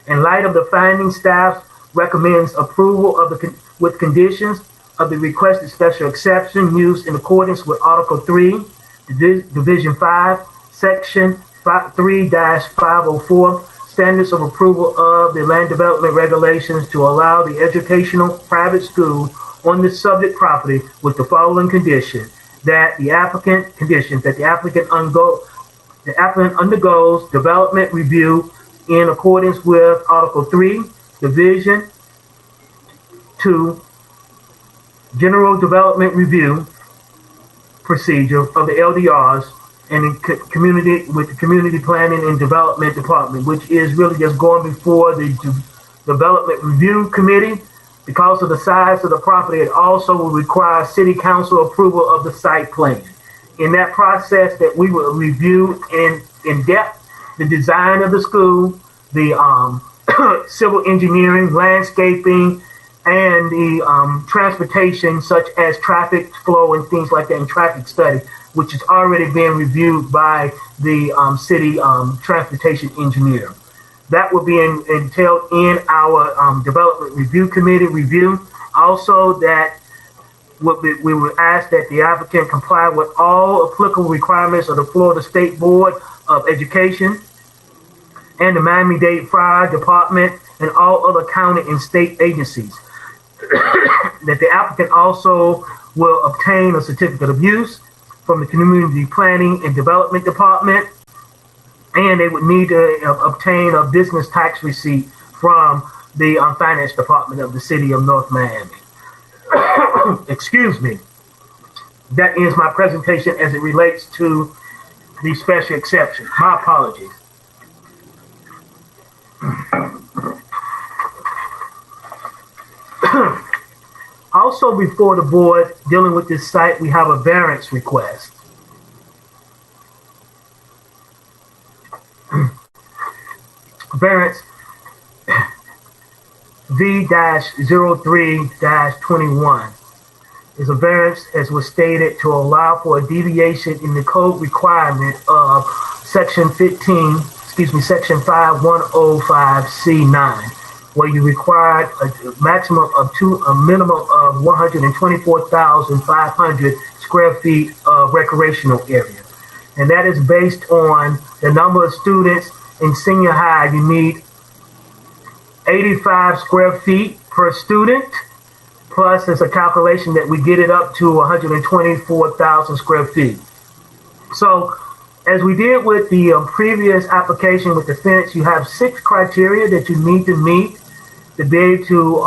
[SPEAKER 8] In light of the findings, staff recommends approval of with conditions of the requested special exception used in accordance with Article 3, Division 5, Section 3-504, Standards of Approval of the Land Development Regulations to allow the educational private school on the subject property with the following condition: that the applicant undergoes development review in accordance with Article 3, Division 2, General Development Review procedure of the LDRs and in community with the Community Planning and Development Department, which is really just going before the Development Review Committee. Because of the size of the property, it also will require City Council approval of the site plan. In that process, that we will review in depth the design of the school, the civil engineering, landscaping, and the transportation, such as traffic flow and things like that, and traffic study, which is already being reviewed by the city transportation engineer. That will be entailed in our development review committee review. Also, that we will ask that the applicant comply with all applicable requirements of the Florida State Board of Education and the Miami-Dade Fire Department and all other county and state agencies. That the applicant also will obtain a certificate of use from the Community Planning and Development Department, and they would need to obtain a business tax receipt from the Finance Department of the City of North Miami. Excuse me. That ends my presentation as it relates to the special exception. My apologies. Also before the board dealing with this site, we have a variance request. Variance V-03-21 is a variance, as was stated, to allow for a deviation in the code requirement of Section 5105C9, where you required a minimum of 124,500 square feet of recreational area. And that is based on the number of students in senior high. You need 85 square feet per student, plus it's a calculation that we get it up to 124,000 square feet. So as we did with the previous application with the fence, you have 6 criteria that you need to meet to be able to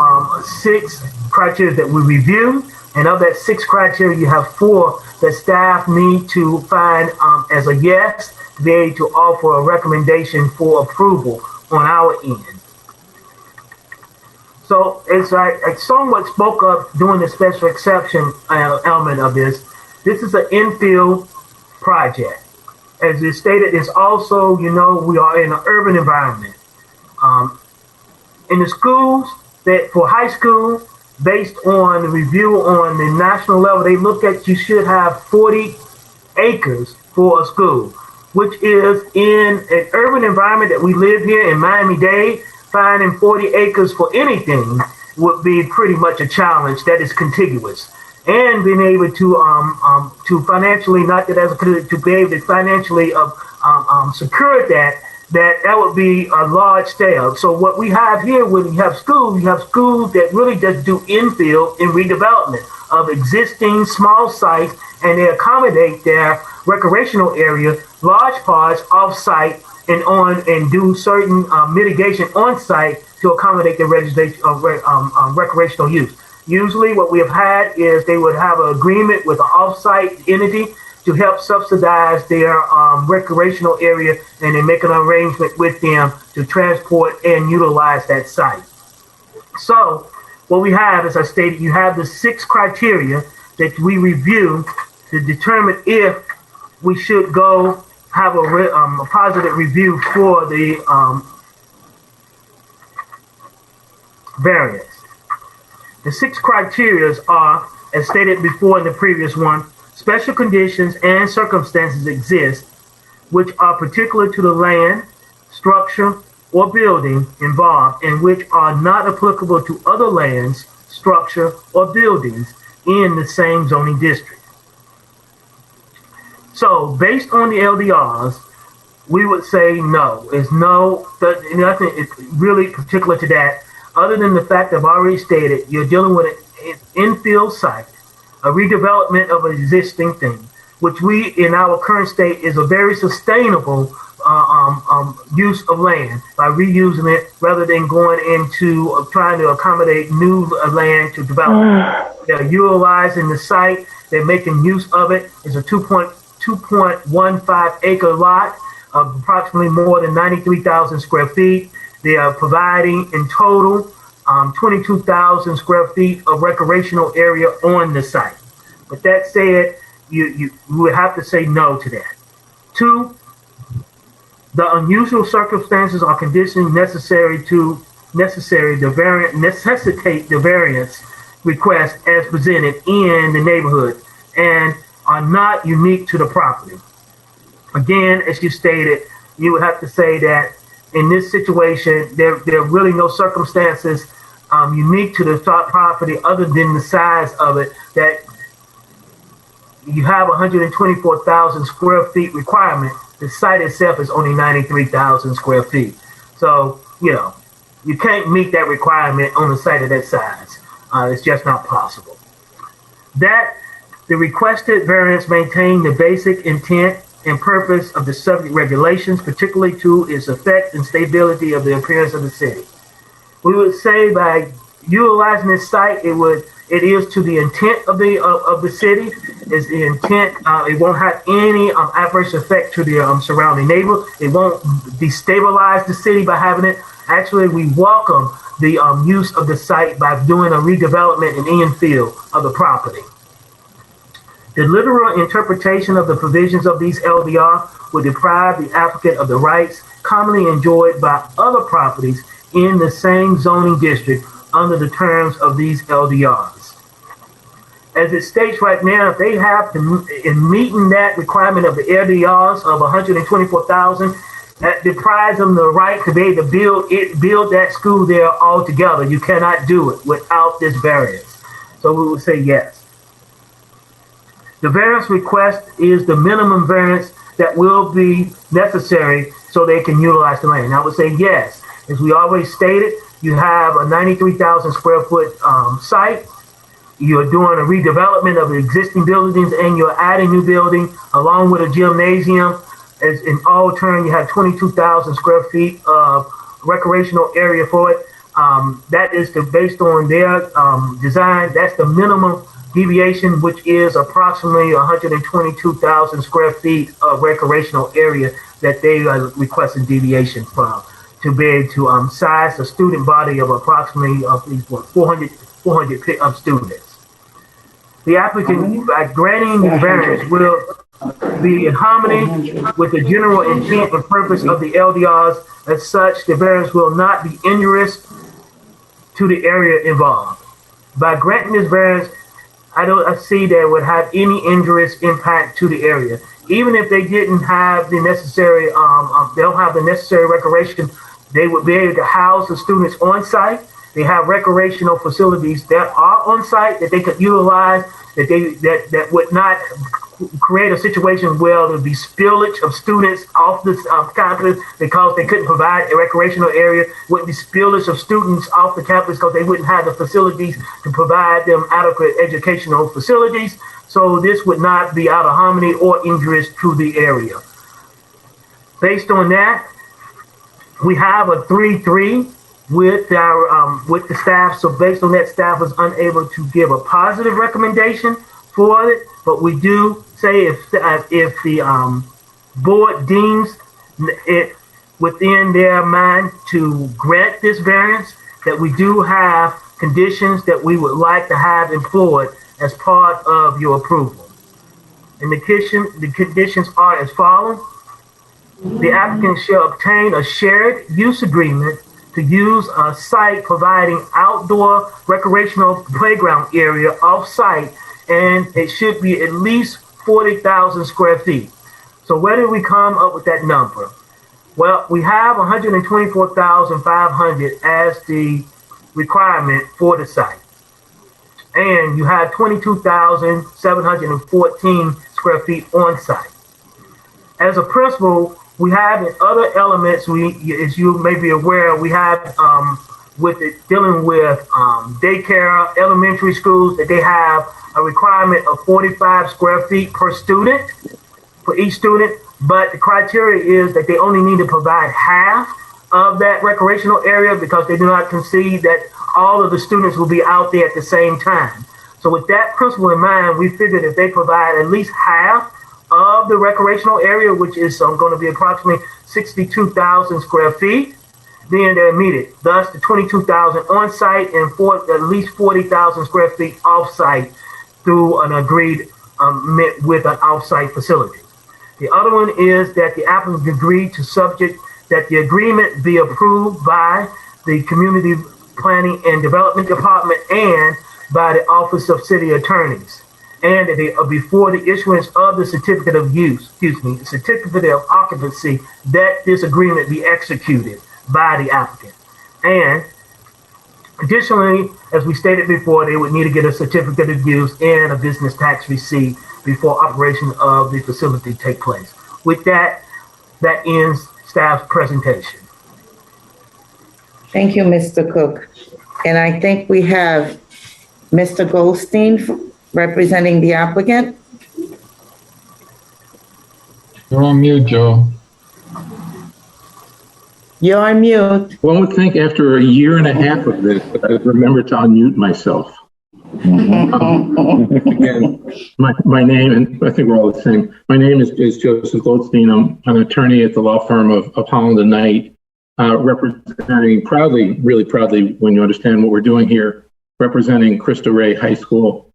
[SPEAKER 8] 6 criteria that we review. And of that 6 criteria, you have 4 that staff need to find as a yes to be able to offer a recommendation for approval on our end. So it's like I somewhat spoke of doing the special exception element of this. This is an infill project. As it stated, it's also, we are in an urban environment. In the schools, that for high school, based on the review on the national level, they look at you should have 40 acres for a school, which is in an urban environment that we live here in Miami-Dade. Finding 40 acres for anything would be pretty much a challenge that is contiguous. And being able to financially, not that as a to be able to financially secure that would be a large scale. So what we have here, when you have schools that really just do infill and redevelopment of existing small sites, and they accommodate their recreational area, large parts off-site and do certain mitigation on-site to accommodate the recreational use. Usually what we have had is they would have an agreement with an off-site entity to help subsidize their recreational area, and they make an arrangement with them to transport and utilize that site. So what we have, as I stated, you have the 6 criteria that we review to determine if we should go have a positive review for the variance. The 6 criteria are, as stated before in the previous one, special conditions and circumstances exist which are particular to the land, structure, or building involved and which are not applicable to other lands, structure, or buildings in the same zoning district. So based on the LDRs, we would say no. There's nothing really particular to that, other than the fact I've already stated, you're dealing with an infill site, a redevelopment of an existing thing, which we, in our current state, is a very sustainable use of land by reusing it rather than going into trying to accommodate new land to develop. They're utilizing the site, they're making use of it. It's a 2.15 acre lot of approximately more than 93,000 square feet. They are providing in total 22,000 square feet of recreational area on the site. But that said, you would have to say no to that. 2, the unusual circumstances or conditions necessitate the variance request as presented in the neighborhood and are not unique to the property. Again, as you stated, you would have to say that in this situation, there are really no circumstances unique to the property other than the size of it, that you have 124,000 square feet requirement. The site itself is only 93,000 square feet. So, you can't meet that requirement on a site of that size. It's just not possible. That the requested variance maintain the basic intent and purpose of the subject regulations, particularly to its effect and stability of the appearance of the city. We would say by utilizing this site, it is to the intent of the city. Is the intent. It won't have any adverse effect to the surrounding neighbor. It won't destabilize the city by having it. Actually, we welcome the use of the site by doing a redevelopment and infill of the property. The literal interpretation of the provisions of these LDR would deprive the applicant of the rights commonly enjoyed by other properties in the same zoning district under the terms of these LDRs. As it states right now, if they have to, in meeting that requirement of the LDRs of 124,000, that deprives them the right to be able to build that school there altogether. You cannot do it without this variance. So we would say yes. The variance request is the minimum variance that will be necessary so they can utilize the land. I would say yes. As we always stated, you have a 93,000 square foot site. You're doing a redevelopment of the existing buildings and you're adding new building along with a gymnasium. As in all turn, you have 22,000 square feet of recreational area for it. That is based on their design. That's the minimum deviation, which is approximately 122,000 square feet of recreational area that they are requesting deviation from to be able to size the student body of approximately at least 400 students. The applicant, by granting the variance, will be in harmony with the general intent and purpose of the LDRs. As such, the variance will not be injurious to the area involved. By granting this variance, I don't see that it would have any injurious impact to the area. Even if they didn't have the necessary, they don't have the necessary recreation, they would be able to house the students on site. They have recreational facilities that are on site that they could utilize, that would not create a situation where there would be spillage of students off the campus because they couldn't provide a recreational area. Wouldn't be spillage of students off the campus because they wouldn't have the facilities to provide them adequate educational facilities. So this would not be out of harmony or injurious to the area. Based on that, we have a 3-3 with the staff. So based on that, staff was unable to give a positive recommendation for it. But we do say if the board deems it within their mind to grant this variance, that we do have conditions that we would like to have employed as part of your approval. And the conditions are as follows. The applicant shall obtain a shared use agreement to use a site providing outdoor recreational playground area off-site, and it should be at least 40,000 square feet. So where did we come up with that number? Well, we have 124,500 as the requirement for the site. And you have 22,714 square feet on site. As a principal, we have in other elements, as you may be aware, we have dealing with daycare, elementary schools, that they have a requirement of 45 square feet per student, for each student. But the criteria is that they only need to provide half of that recreational area because they do not concede that all of the students will be out there at the same time. So with that principle in mind, we figured if they provide at least half of the recreational area, which is going to be approximately 62,000 square feet, then they're meted. Thus, the 22,000 on site and at least 40,000 square feet off site through an agreed with an off-site facility. The other one is that the applicant agreed to subject that the agreement be approved by the Community Planning and Development Department and by the Office of City Attorneys, and that before the issuance of the certificate of use, the certificate of occupancy, that this agreement be executed by the applicant. And additionally, as we stated before, they would need to get a certificate of use and a business tax receipt before operation of the facility take place. With that, that ends staff's presentation.
[SPEAKER 2] Thank you, Mr. Cook. And I think we have Mr. Goldstein representing the applicant.
[SPEAKER 14] You're on mute, Joe.
[SPEAKER 2] You're on mute.
[SPEAKER 7] One would think after a year and a half of this, I'd remember to unmute myself. Again, my name, and I think we're all the same. My name is Joseph Goldstein. I'm an attorney at the law firm of Holland and Knight, representing proudly, really proudly, when you understand what we're doing here, representing Cristo Rey High School.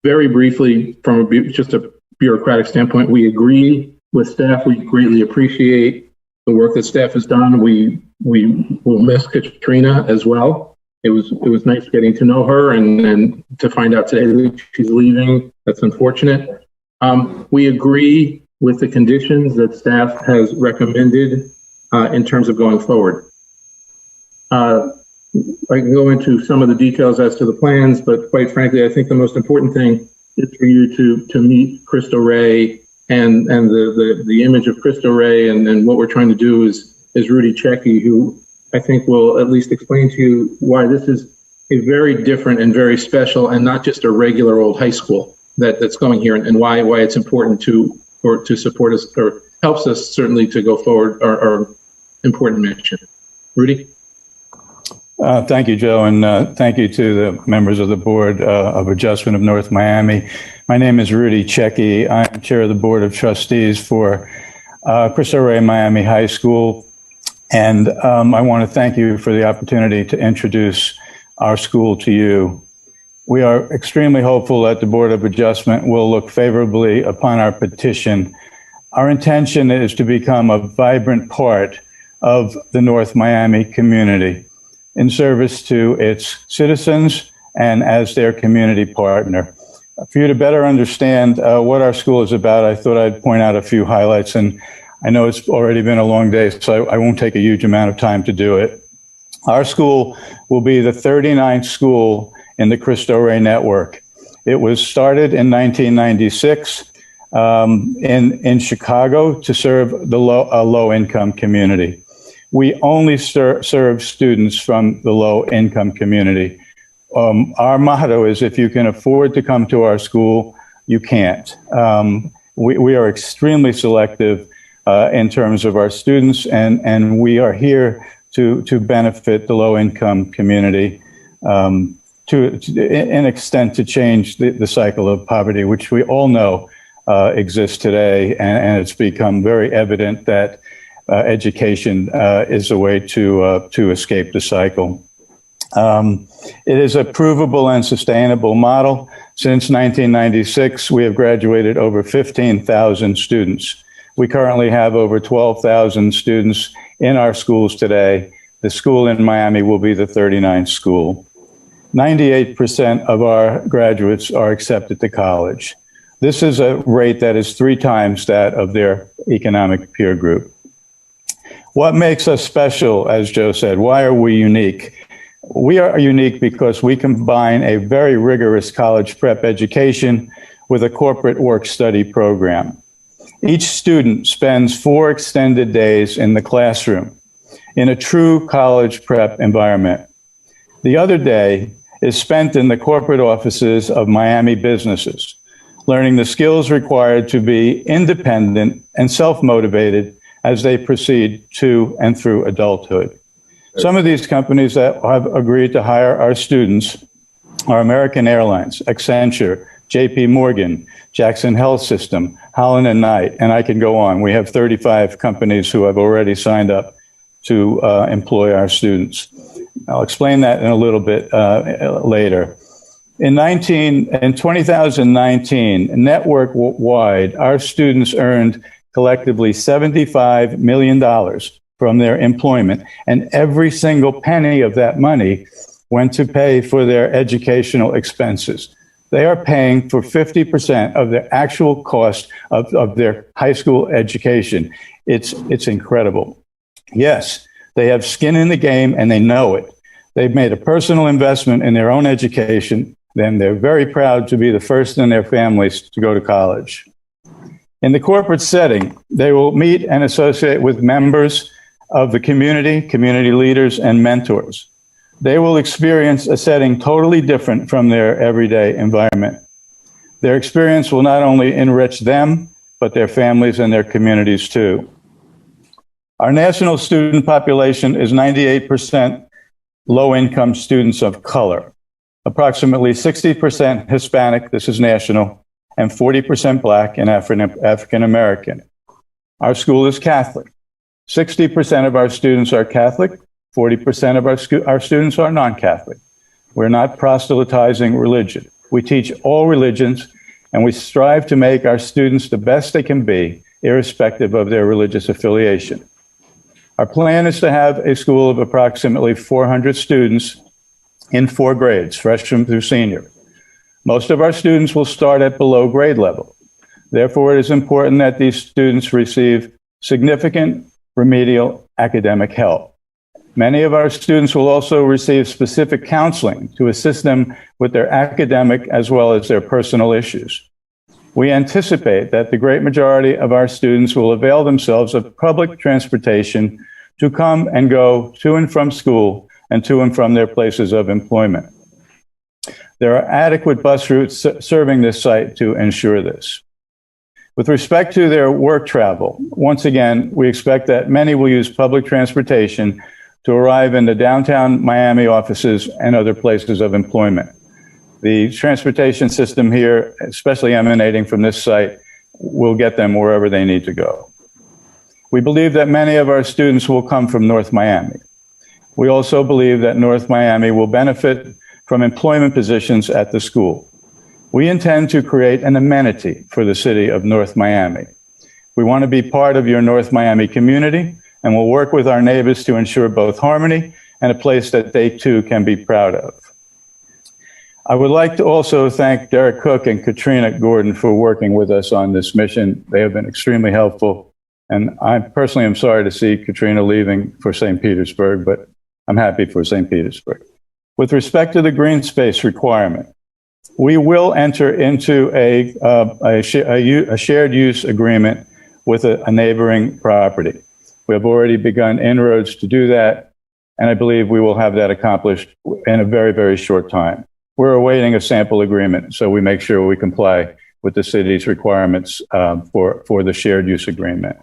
[SPEAKER 7] Very briefly, from just a bureaucratic standpoint, we agree with staff. We greatly appreciate the work that staff has done. We will miss Katrina as well. It was nice getting to know her, and to find out today that she's leaving. That's unfortunate. We agree with the conditions that staff has recommended in terms of going forward. I can go into some of the details as to the plans, but quite frankly, I think the most important thing is for you to meet Cristo Rey and the image of Cristo Rey, and what we're trying to do is Rudy Checky, who I think will at least explain to you why this is a very different and very special, and not just a regular old high school that's going here, and why it's important to support us, or helps us certainly to go forward, our important mission. Rudy?
[SPEAKER 6] Thank you, Joe, and thank you to the members of the Board of Adjustment of North Miami. My name is Rudy Checky. I'm chair of the Board of Trustees for Cristo Rey Miami High School, And I want to thank you for the opportunity to introduce our school to you. We are extremely hopeful that the Board of Adjustment will look favorably upon our petition. Our intention is to become a vibrant part of the North Miami community in service to its citizens and as their community partner. For you to better understand what our school is about, I thought I'd point out a few highlights, and I know it's already been a long day, so I won't take a huge amount of time to do it. Our school will be the 39th school in the Cristo Rey network. It was started in 1996 in Chicago to serve the low-income community. We only serve students from the low-income community. Our motto is, if you can afford to come to our school, you can't. We are extremely selective in terms of our students, and we are here to benefit the low-income community, to an extent to change the cycle of poverty, which we all know exists today, and it's become very evident that education is a way to escape the cycle. It is a provable and sustainable model. Since 1996, we have graduated over 15,000 students. We currently have over 12,000 students in our schools today. The school in Miami will be the 39th school. 98% of our graduates are accepted to college. This is a rate that is 3 times that of their economic peer group. What makes us special, as Joe said? Why are we unique? We are unique because we combine a very rigorous college prep education with a corporate work-study program. Each student spends 4 extended days in the classroom in a true college prep environment. The other day is spent in the corporate offices of Miami businesses, learning the skills required to be independent and self-motivated as they proceed to and through adulthood. Some of these companies that have agreed to hire our students are American Airlines, Accenture, JP Morgan, Jackson Health System, Holland and Knight, and I can go on. We have 35 companies who have already signed up to employ our students. I'll explain that in a little bit later. In 2019, network-wide, our students earned collectively $75 million from their employment, and every single penny of that money went to pay for their educational expenses. They are paying for 50% of the actual cost of their high school education. It's incredible. Yes, they have skin in the game and they know it. They've made a personal investment in their own education, then they're very proud to be the first in their families to go to college. In the corporate setting, they will meet and associate with members of the community leaders, and mentors. They will experience a setting totally different from their everyday environment. Their experience will not only enrich them, but their families and their communities too. Our national student population is 98% low-income students of color, approximately 60% Hispanic, this is national, and 40% Black and African American. Our school is Catholic. 60% of our students are Catholic, 40% of our students are non-Catholic. We're not proselytizing religion. We teach all religions, and we strive to make our students the best they can be, irrespective of their religious affiliation. Our plan is to have a school of approximately 400 students in 4 grades, freshman through senior. Most of our students will start at below grade level. Therefore, it is important that these students receive significant remedial academic help. Many of our students will also receive specific counseling to assist them with their academic as well as their personal issues. We anticipate that the great majority of our students will avail themselves of public transportation to come and go to and from school and to and from their places of employment. There are adequate bus routes serving this site to ensure this. With respect to their work travel, once again, we expect that many will use public transportation to arrive in the downtown Miami offices and other places of employment. The transportation system here, especially emanating from this site, will get them wherever they need to go. We believe that many of our students will come from North Miami. We also believe that North Miami will benefit from employment positions at the school. We intend to create an amenity for the city of North Miami. We want to be part of your North Miami community, and we'll work with our neighbors to ensure both harmony and a place that they too can be proud of. I would like to also thank Derek Cook and Katrina Gordon for working with us on this mission. They have been extremely helpful, and I personally am sorry to see Katrina leaving for St. Petersburg, but I'm happy for St. Petersburg. With respect to the green space requirement, we will enter into a shared use agreement with a neighboring property. We have already begun inroads to do that, and I believe we will have that accomplished in a very, very short time. We're awaiting a sample agreement, so we make sure we comply with the city's requirements for the shared use agreement.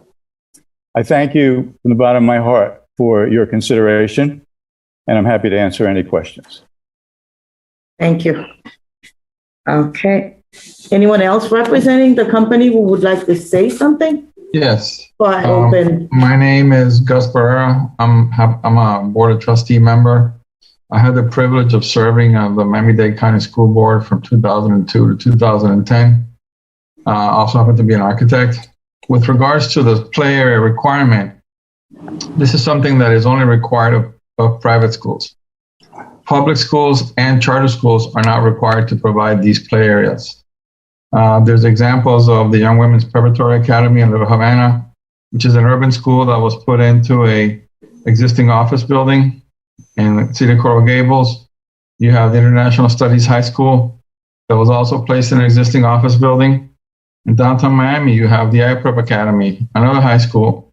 [SPEAKER 6] I thank you from the bottom of my heart for your consideration, and I'm happy to answer any questions.
[SPEAKER 2] Thank you. Okay. Anyone else representing the company who would like to say something?
[SPEAKER 14] Yes.
[SPEAKER 2] Before I open.
[SPEAKER 14] My name is Gus Barrera. I'm a Board of Trustee member. I had the privilege of serving on the Miami-Dade County School Board from 2002 to 2010. Also happened to be an architect. With regards to the play area requirement, this is something that is only required of private schools. Public schools and charter schools are not required to provide these play areas. There's examples of the Young Women's Preparatory Academy in Little Havana, which is an urban school that was put into a existing office building in the city of Coral Gables. You have the International Studies High School that was also placed in an existing office building. In downtown Miami, you have the IPREP Academy, another high school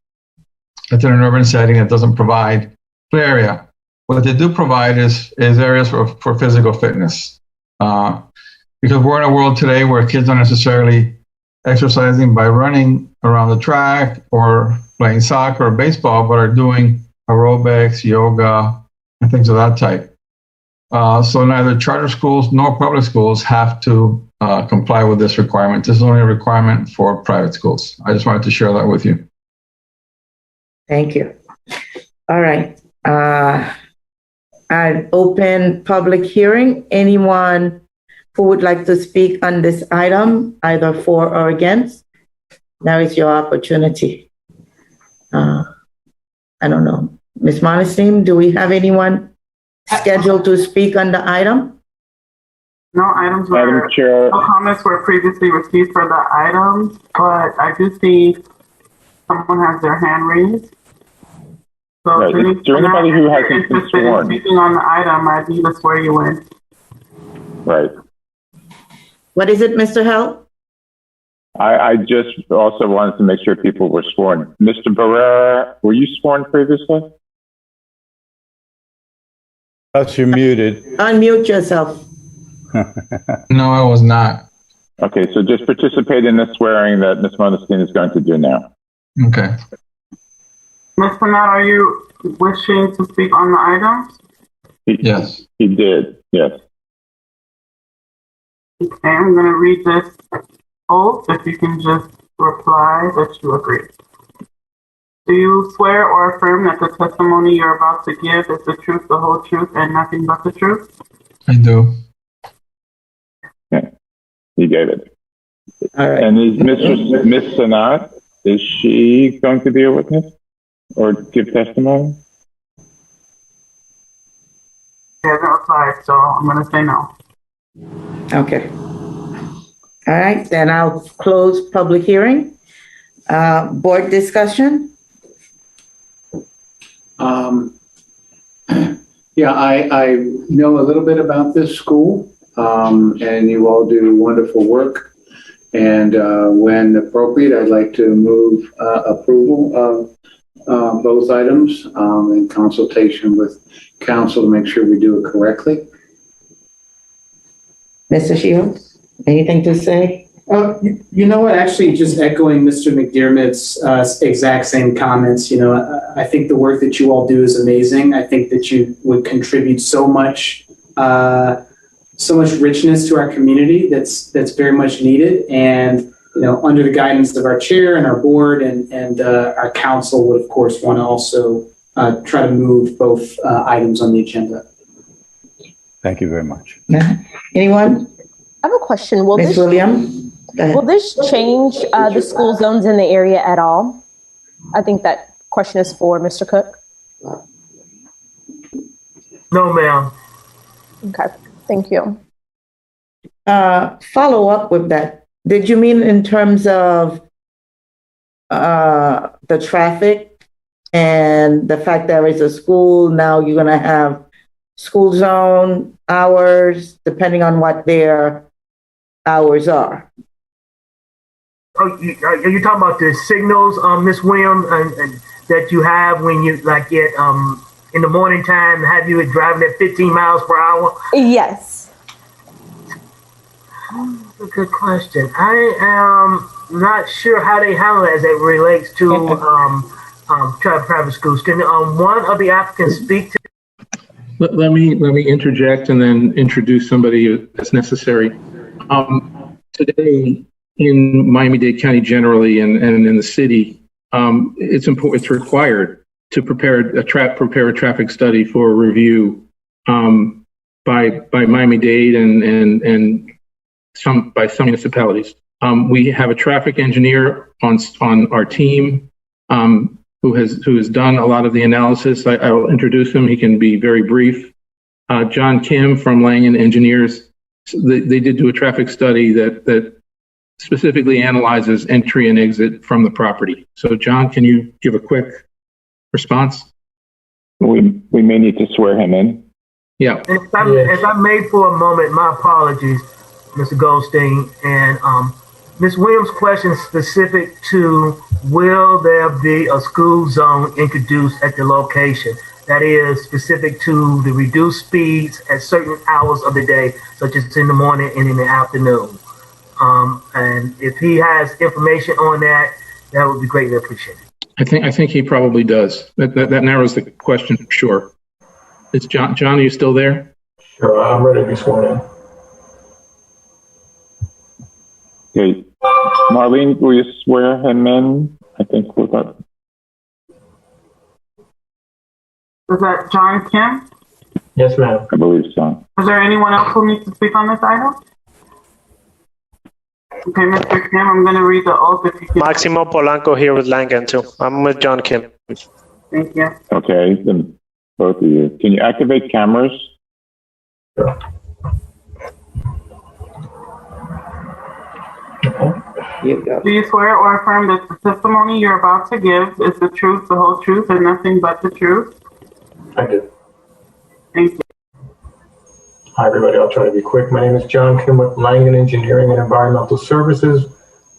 [SPEAKER 14] that's in an urban setting that doesn't provide play area. What they do provide is areas for physical fitness. Because we're in a world today where kids aren't necessarily exercising by running around the track or playing soccer or baseball, but are doing aerobics, yoga, and things of that type. So neither charter schools nor public schools have to comply with this requirement. This is only a requirement for private schools. I just wanted to share that with you.
[SPEAKER 2] Thank you. All right. I'll open public hearing. Anyone who would like to speak on this item, either for or against, now is your opportunity. I don't know. Ms. Modestine, do we have anyone scheduled to speak on the item?
[SPEAKER 3] No items were, no comments were previously received for the items, but I do see someone has their hand raised. So
[SPEAKER 5] right. Is there anybody who hasn't been sworn?
[SPEAKER 3] Speaking on the item, I need to swear you in.
[SPEAKER 5] Right.
[SPEAKER 2] What is it, Mr. Held?
[SPEAKER 5] I just also wanted to make sure people were sworn. Mr. Barrera, were you sworn previously?
[SPEAKER 6] You're muted.
[SPEAKER 2] Unmute yourself.
[SPEAKER 14] No, I was not.
[SPEAKER 5] Okay, so just participate in the swearing that Ms. Modestine is going to do now.
[SPEAKER 14] Okay.
[SPEAKER 3] Mr. Matt, are you wishing to speak on the items?
[SPEAKER 14] Yes.
[SPEAKER 5] He did, yes.
[SPEAKER 3] Okay, I'm going to read this oath. If you can just reply that you agree. Do you swear or affirm that the testimony you're about to give is the truth, the whole truth, and nothing but the truth?
[SPEAKER 14] I do.
[SPEAKER 5] Yeah, he gave it.
[SPEAKER 2] All right.
[SPEAKER 5] And is Ms. Sanat, is she going to be a witness or give testimony?
[SPEAKER 3] She hasn't replied, so I'm going to say no.
[SPEAKER 2] Okay. All right, then I'll close public hearing. Board discussion?
[SPEAKER 9] Yeah, I know a little bit about this school, and you all do wonderful work. And when appropriate, I'd like to move approval of both items in consultation with council to make sure we do it correctly.
[SPEAKER 2] Mr. Shields, anything to say?
[SPEAKER 1] You know what? Actually, just echoing Mr. McDermott's exact same comments. You know, I think the work that you all do is amazing. I think that you would contribute so much richness to our community that's very much needed. And under the guidance of our chair and our board and our council would, of course, want to also try to move both items on the agenda.
[SPEAKER 6] Thank you very much.
[SPEAKER 2] Anyone?
[SPEAKER 12] I have a question.
[SPEAKER 2] Ms. William?
[SPEAKER 12] Will this change the school zones in the area at all? I think that question is for Mr. Cook.
[SPEAKER 8] No, ma'am.
[SPEAKER 12] Okay, thank you.
[SPEAKER 2] Follow up with that. Did you mean in terms of the traffic and the fact there is a school, now you're going to have school zone hours, depending on what their hours are?
[SPEAKER 8] Oh, are you talking about the signals, Miss Williams, and that you have when you like get in the morning time, have you driving at 15 miles per hour?
[SPEAKER 12] Yes.
[SPEAKER 8] That's a good question. I am not sure how they handle it as it relates to private schools. Can one of the applicants speak to?
[SPEAKER 7] Let me interject and then introduce somebody as necessary. Today in Miami-Dade County generally and in the city, it's required to prepare a traffic study for review by Miami-Dade and some municipalities. We have a traffic engineer on our team who has done a lot of the analysis. I will introduce him. He can be very brief. John Kim from Langen Engineers. They did do a traffic study that specifically analyzes entry and exit from the property. So, John, can you give a quick response?
[SPEAKER 5] We may need to swear him in.
[SPEAKER 7] Yeah.
[SPEAKER 8] If I may for a moment, my apologies, Mr. Goldstein, and Ms. Williams' question is specific to will there be a school zone introduced at the location? That is specific to the reduced speeds at certain hours of the day, such as in the morning and in the afternoon. And if he has information on that, that would be greatly appreciated.
[SPEAKER 7] I think he probably does. That narrows the question for sure. It's John. John, are you still there?
[SPEAKER 15] Sure, I'm ready to be sworn in.
[SPEAKER 5] Okay. Marlene, will you swear him in? I think we're good.
[SPEAKER 3] Is that John Kim?
[SPEAKER 15] Yes, ma'am.
[SPEAKER 5] I believe so.
[SPEAKER 3] Is there anyone else who needs to speak on this item? Okay, Mr. Kim, I'm going to read the oath if you can.
[SPEAKER 16] Maximo Polanco here with Langen too. I'm with John Kim.
[SPEAKER 3] Thank you.
[SPEAKER 5] Okay, then both of you. Can you activate cameras?
[SPEAKER 15] Sure.
[SPEAKER 3] Do you swear or affirm that the testimony you're about to give is the truth, the whole truth, and nothing but the truth?
[SPEAKER 15] I do.
[SPEAKER 3] Thank you.
[SPEAKER 15] Hi, everybody. I'll try to be quick. My name is John Kim with Langen Engineering and Environmental Services,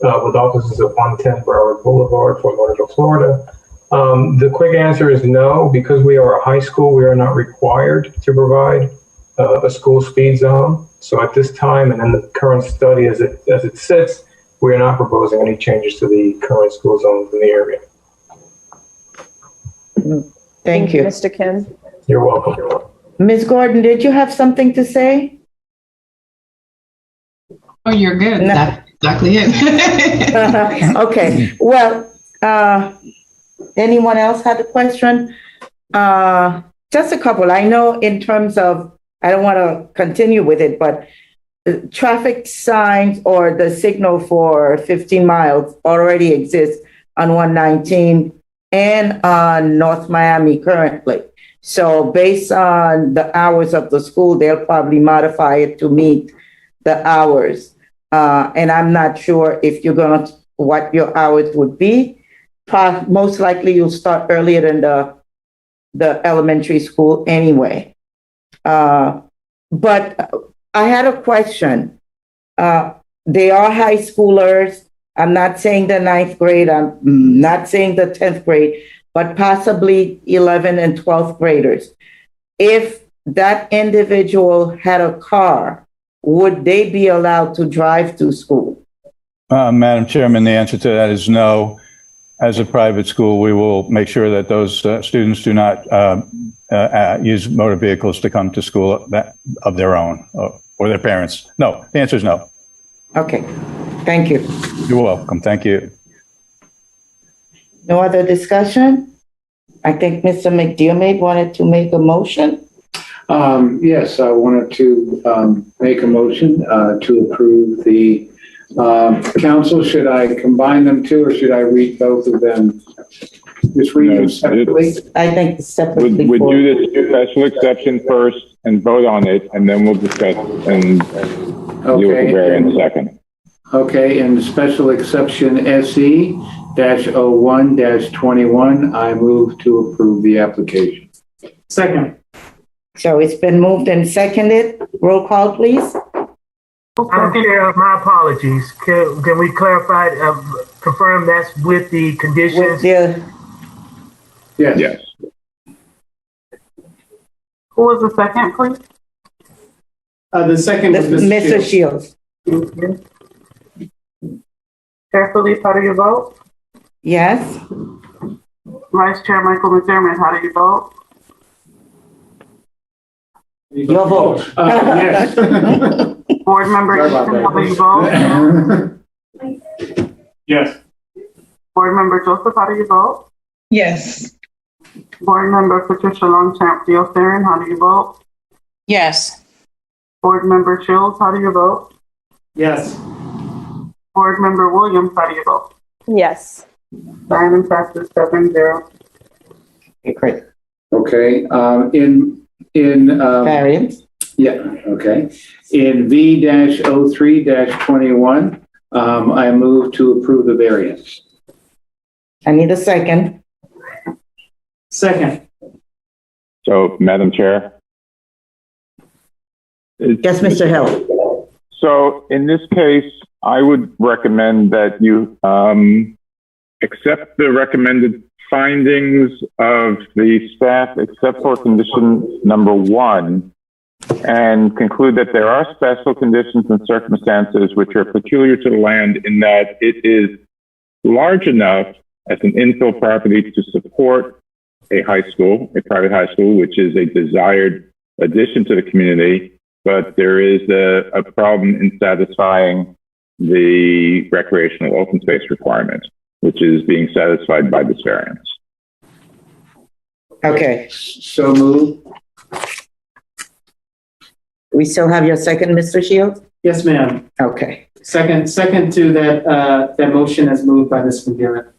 [SPEAKER 15] with offices at 110 Broward Boulevard, Fort Lauderdale, Florida. The quick answer is no. Because we are a high school, we are not required to provide a school speed zone. So at this time and in the current study as it sits, we are not proposing any changes to the current school zones in the area.
[SPEAKER 2] Thank you.
[SPEAKER 12] Mr. Kim.
[SPEAKER 15] You're welcome. You're welcome.
[SPEAKER 2] Ms. Gordon, did you have something to say?
[SPEAKER 11] Oh, you're good.
[SPEAKER 2] No.
[SPEAKER 11] That's exactly it.
[SPEAKER 2] Okay. Well, anyone else had a question? Just a couple. I know in terms of, I don't want to continue with it, but traffic signs or the signal for 15 miles already exists on 119 and on North Miami currently. So based on the hours of the school, they'll probably modify it to meet the hours. And I'm not sure if you're going to, what your hours would be. Most likely you'll start earlier than the elementary school anyway. But I had a question. They are high schoolers. I'm not saying the ninth grade. I'm not saying the 10th grade, but possibly 11th and 12th graders. If that individual had a car, would they be allowed to drive to school?
[SPEAKER 6] Madam Chairman, the answer to that is no. As a private school, we will make sure that those students do not use motor vehicles to come to school of their own or their parents. No, the answer is no.
[SPEAKER 2] Okay, thank you.
[SPEAKER 6] You're welcome. Thank you.
[SPEAKER 2] No other discussion? I think Mr. McDermott wanted to make a motion.
[SPEAKER 9] Yes, I wanted to make a motion to approve the council. Should I combine them two, or should I read both of them? Just read them separately?
[SPEAKER 2] I think separately.
[SPEAKER 5] We do this special exception first and vote on it, and then we'll discuss and deal with the variance second.
[SPEAKER 9] Okay, and the special exception SE-01-21, I move to approve the application.
[SPEAKER 1] Second.
[SPEAKER 2] So it's been moved and seconded. Roll call, please.
[SPEAKER 8] Madam Chair, my apologies. Can we clarify, confirm that's with the conditions?
[SPEAKER 2] With the,
[SPEAKER 9] Yes.
[SPEAKER 3] Who was the second, please?
[SPEAKER 1] The second was
[SPEAKER 2] Mr. Shields.
[SPEAKER 3] Chair Philippe, how do you vote?
[SPEAKER 2] Yes.
[SPEAKER 3] Vice Chair Michael McDermott, how do you vote?
[SPEAKER 2] Your vote.
[SPEAKER 1] Yes.
[SPEAKER 3] Board Member Easton, how do you vote?
[SPEAKER 10] Yes.
[SPEAKER 3] Board Member Joseph, how do you vote?
[SPEAKER 13] Yes.
[SPEAKER 3] Board Member Patricia Longchamp Theosarin, how do you vote?
[SPEAKER 13] Yes.
[SPEAKER 3] Board Member Shields, how do you vote?
[SPEAKER 1] Yes.
[SPEAKER 3] Board Member Williams, how do you vote?
[SPEAKER 12] Yes.
[SPEAKER 3] The item passes 7-0.
[SPEAKER 2] Okay, great.
[SPEAKER 9] Okay,
[SPEAKER 2] Variance.
[SPEAKER 9] yeah, okay. In V-03-21, I move to approve the variance.
[SPEAKER 2] I need a second.
[SPEAKER 1] Second.
[SPEAKER 5] So, Madam Chair?
[SPEAKER 2] Yes, Mr. Hill.
[SPEAKER 5] So, in this case, I would recommend that you accept the recommended findings of the staff except for condition number 1 and conclude that there are special conditions and circumstances which are peculiar to the land in that it is large enough as an infill property to support a high school, a private high school, which is a desired addition to the community, but there is a problem in satisfying the recreational open space requirement, which is being satisfied by this variance.
[SPEAKER 2] Okay.
[SPEAKER 9] So move.
[SPEAKER 2] We still have your second, Mr. Shields?
[SPEAKER 1] Yes, ma'am.
[SPEAKER 2] Okay.
[SPEAKER 1] Second to that motion as moved by Ms. McDermott.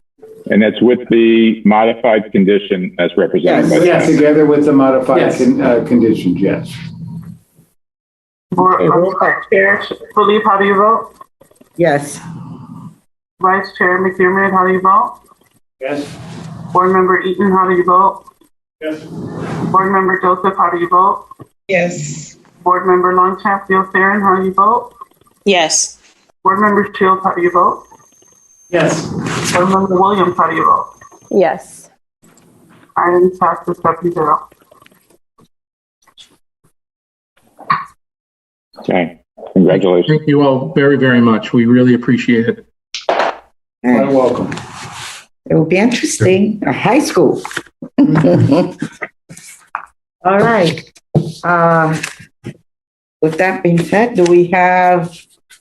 [SPEAKER 5] And that's with the modified condition as represented by
[SPEAKER 9] Yes,
[SPEAKER 5] staff.
[SPEAKER 9] together with the modified
[SPEAKER 1] Yes.
[SPEAKER 9] conditions, yes.
[SPEAKER 3] Chair Philippe, how do you vote?
[SPEAKER 2] Yes.
[SPEAKER 3] Vice Chair McDermott, how do you vote?
[SPEAKER 10] Yes.
[SPEAKER 3] Board Member Eaton, how do you vote?
[SPEAKER 10] Yes.
[SPEAKER 3] Board Member Joseph, how do you vote?
[SPEAKER 13] Yes.
[SPEAKER 3] Board Member Longchamp Theosarin, how do you vote?
[SPEAKER 13] Yes.
[SPEAKER 3] Board Member Shields, how do you vote?
[SPEAKER 1] Yes.
[SPEAKER 3] Board Member Williams, how do you vote?
[SPEAKER 12] Yes.
[SPEAKER 3] Item passes 7-0.
[SPEAKER 5] Okay, congratulations.
[SPEAKER 7] Thank you all very, very much. We really appreciate it.
[SPEAKER 9] You're welcome.
[SPEAKER 2] It will be interesting. A high school. All right. With that being said, do we have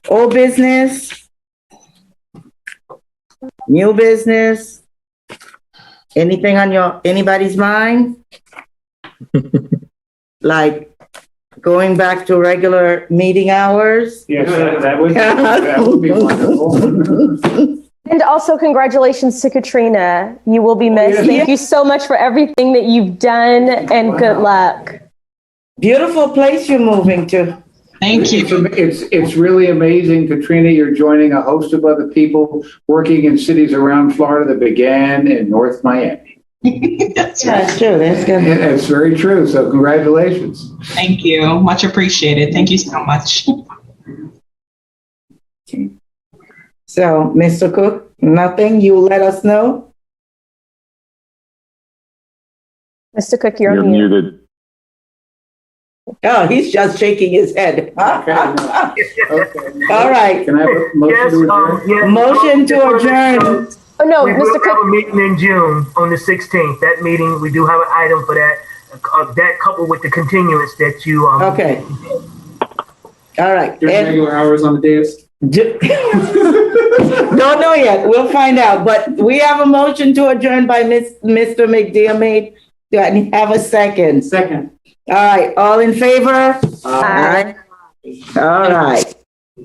[SPEAKER 2] old business? New business? Anything on anybody's mind? Like going back to regular meeting hours?
[SPEAKER 1] Yes, that would be wonderful.
[SPEAKER 12] And also congratulations to Katrina. You will be missed. Thank you so much for everything that you've done, and good luck.
[SPEAKER 2] Beautiful place you're moving to.
[SPEAKER 13] Thank you.
[SPEAKER 9] It's really amazing, Katrina. You're joining a host of other people working in cities around Florida that began in North Miami.
[SPEAKER 13] That's
[SPEAKER 2] Yeah,
[SPEAKER 13] right.
[SPEAKER 2] that's true. That's good.
[SPEAKER 9] It's very true. So congratulations.
[SPEAKER 13] Thank you. Much appreciated. Thank you so much.
[SPEAKER 2] So, Mr. Cook, nothing? You let us know?
[SPEAKER 12] Mr. Cook, you're
[SPEAKER 5] You're
[SPEAKER 12] on mute.
[SPEAKER 5] muted.
[SPEAKER 2] Oh, he's just shaking his head.
[SPEAKER 9] Okay.
[SPEAKER 2] All right.
[SPEAKER 9] Can I have a motion to adjourn?
[SPEAKER 8] Yes.
[SPEAKER 2] Motion to adjourn.
[SPEAKER 12] Oh, no,
[SPEAKER 8] We
[SPEAKER 12] Mr.
[SPEAKER 8] will have
[SPEAKER 12] Cook.
[SPEAKER 8] a meeting in June on the 16th. That meeting, we do have an item for that. That coupled with the continuance that you.
[SPEAKER 2] Okay. All right.
[SPEAKER 1] During regular hours on the days?
[SPEAKER 2] Don't know yet. We'll find out. But we have a motion to adjourn by Mr. McDermott. Do I have a second?
[SPEAKER 1] Second.
[SPEAKER 2] All right. All in favor?
[SPEAKER 12] Aye.
[SPEAKER 2] All right.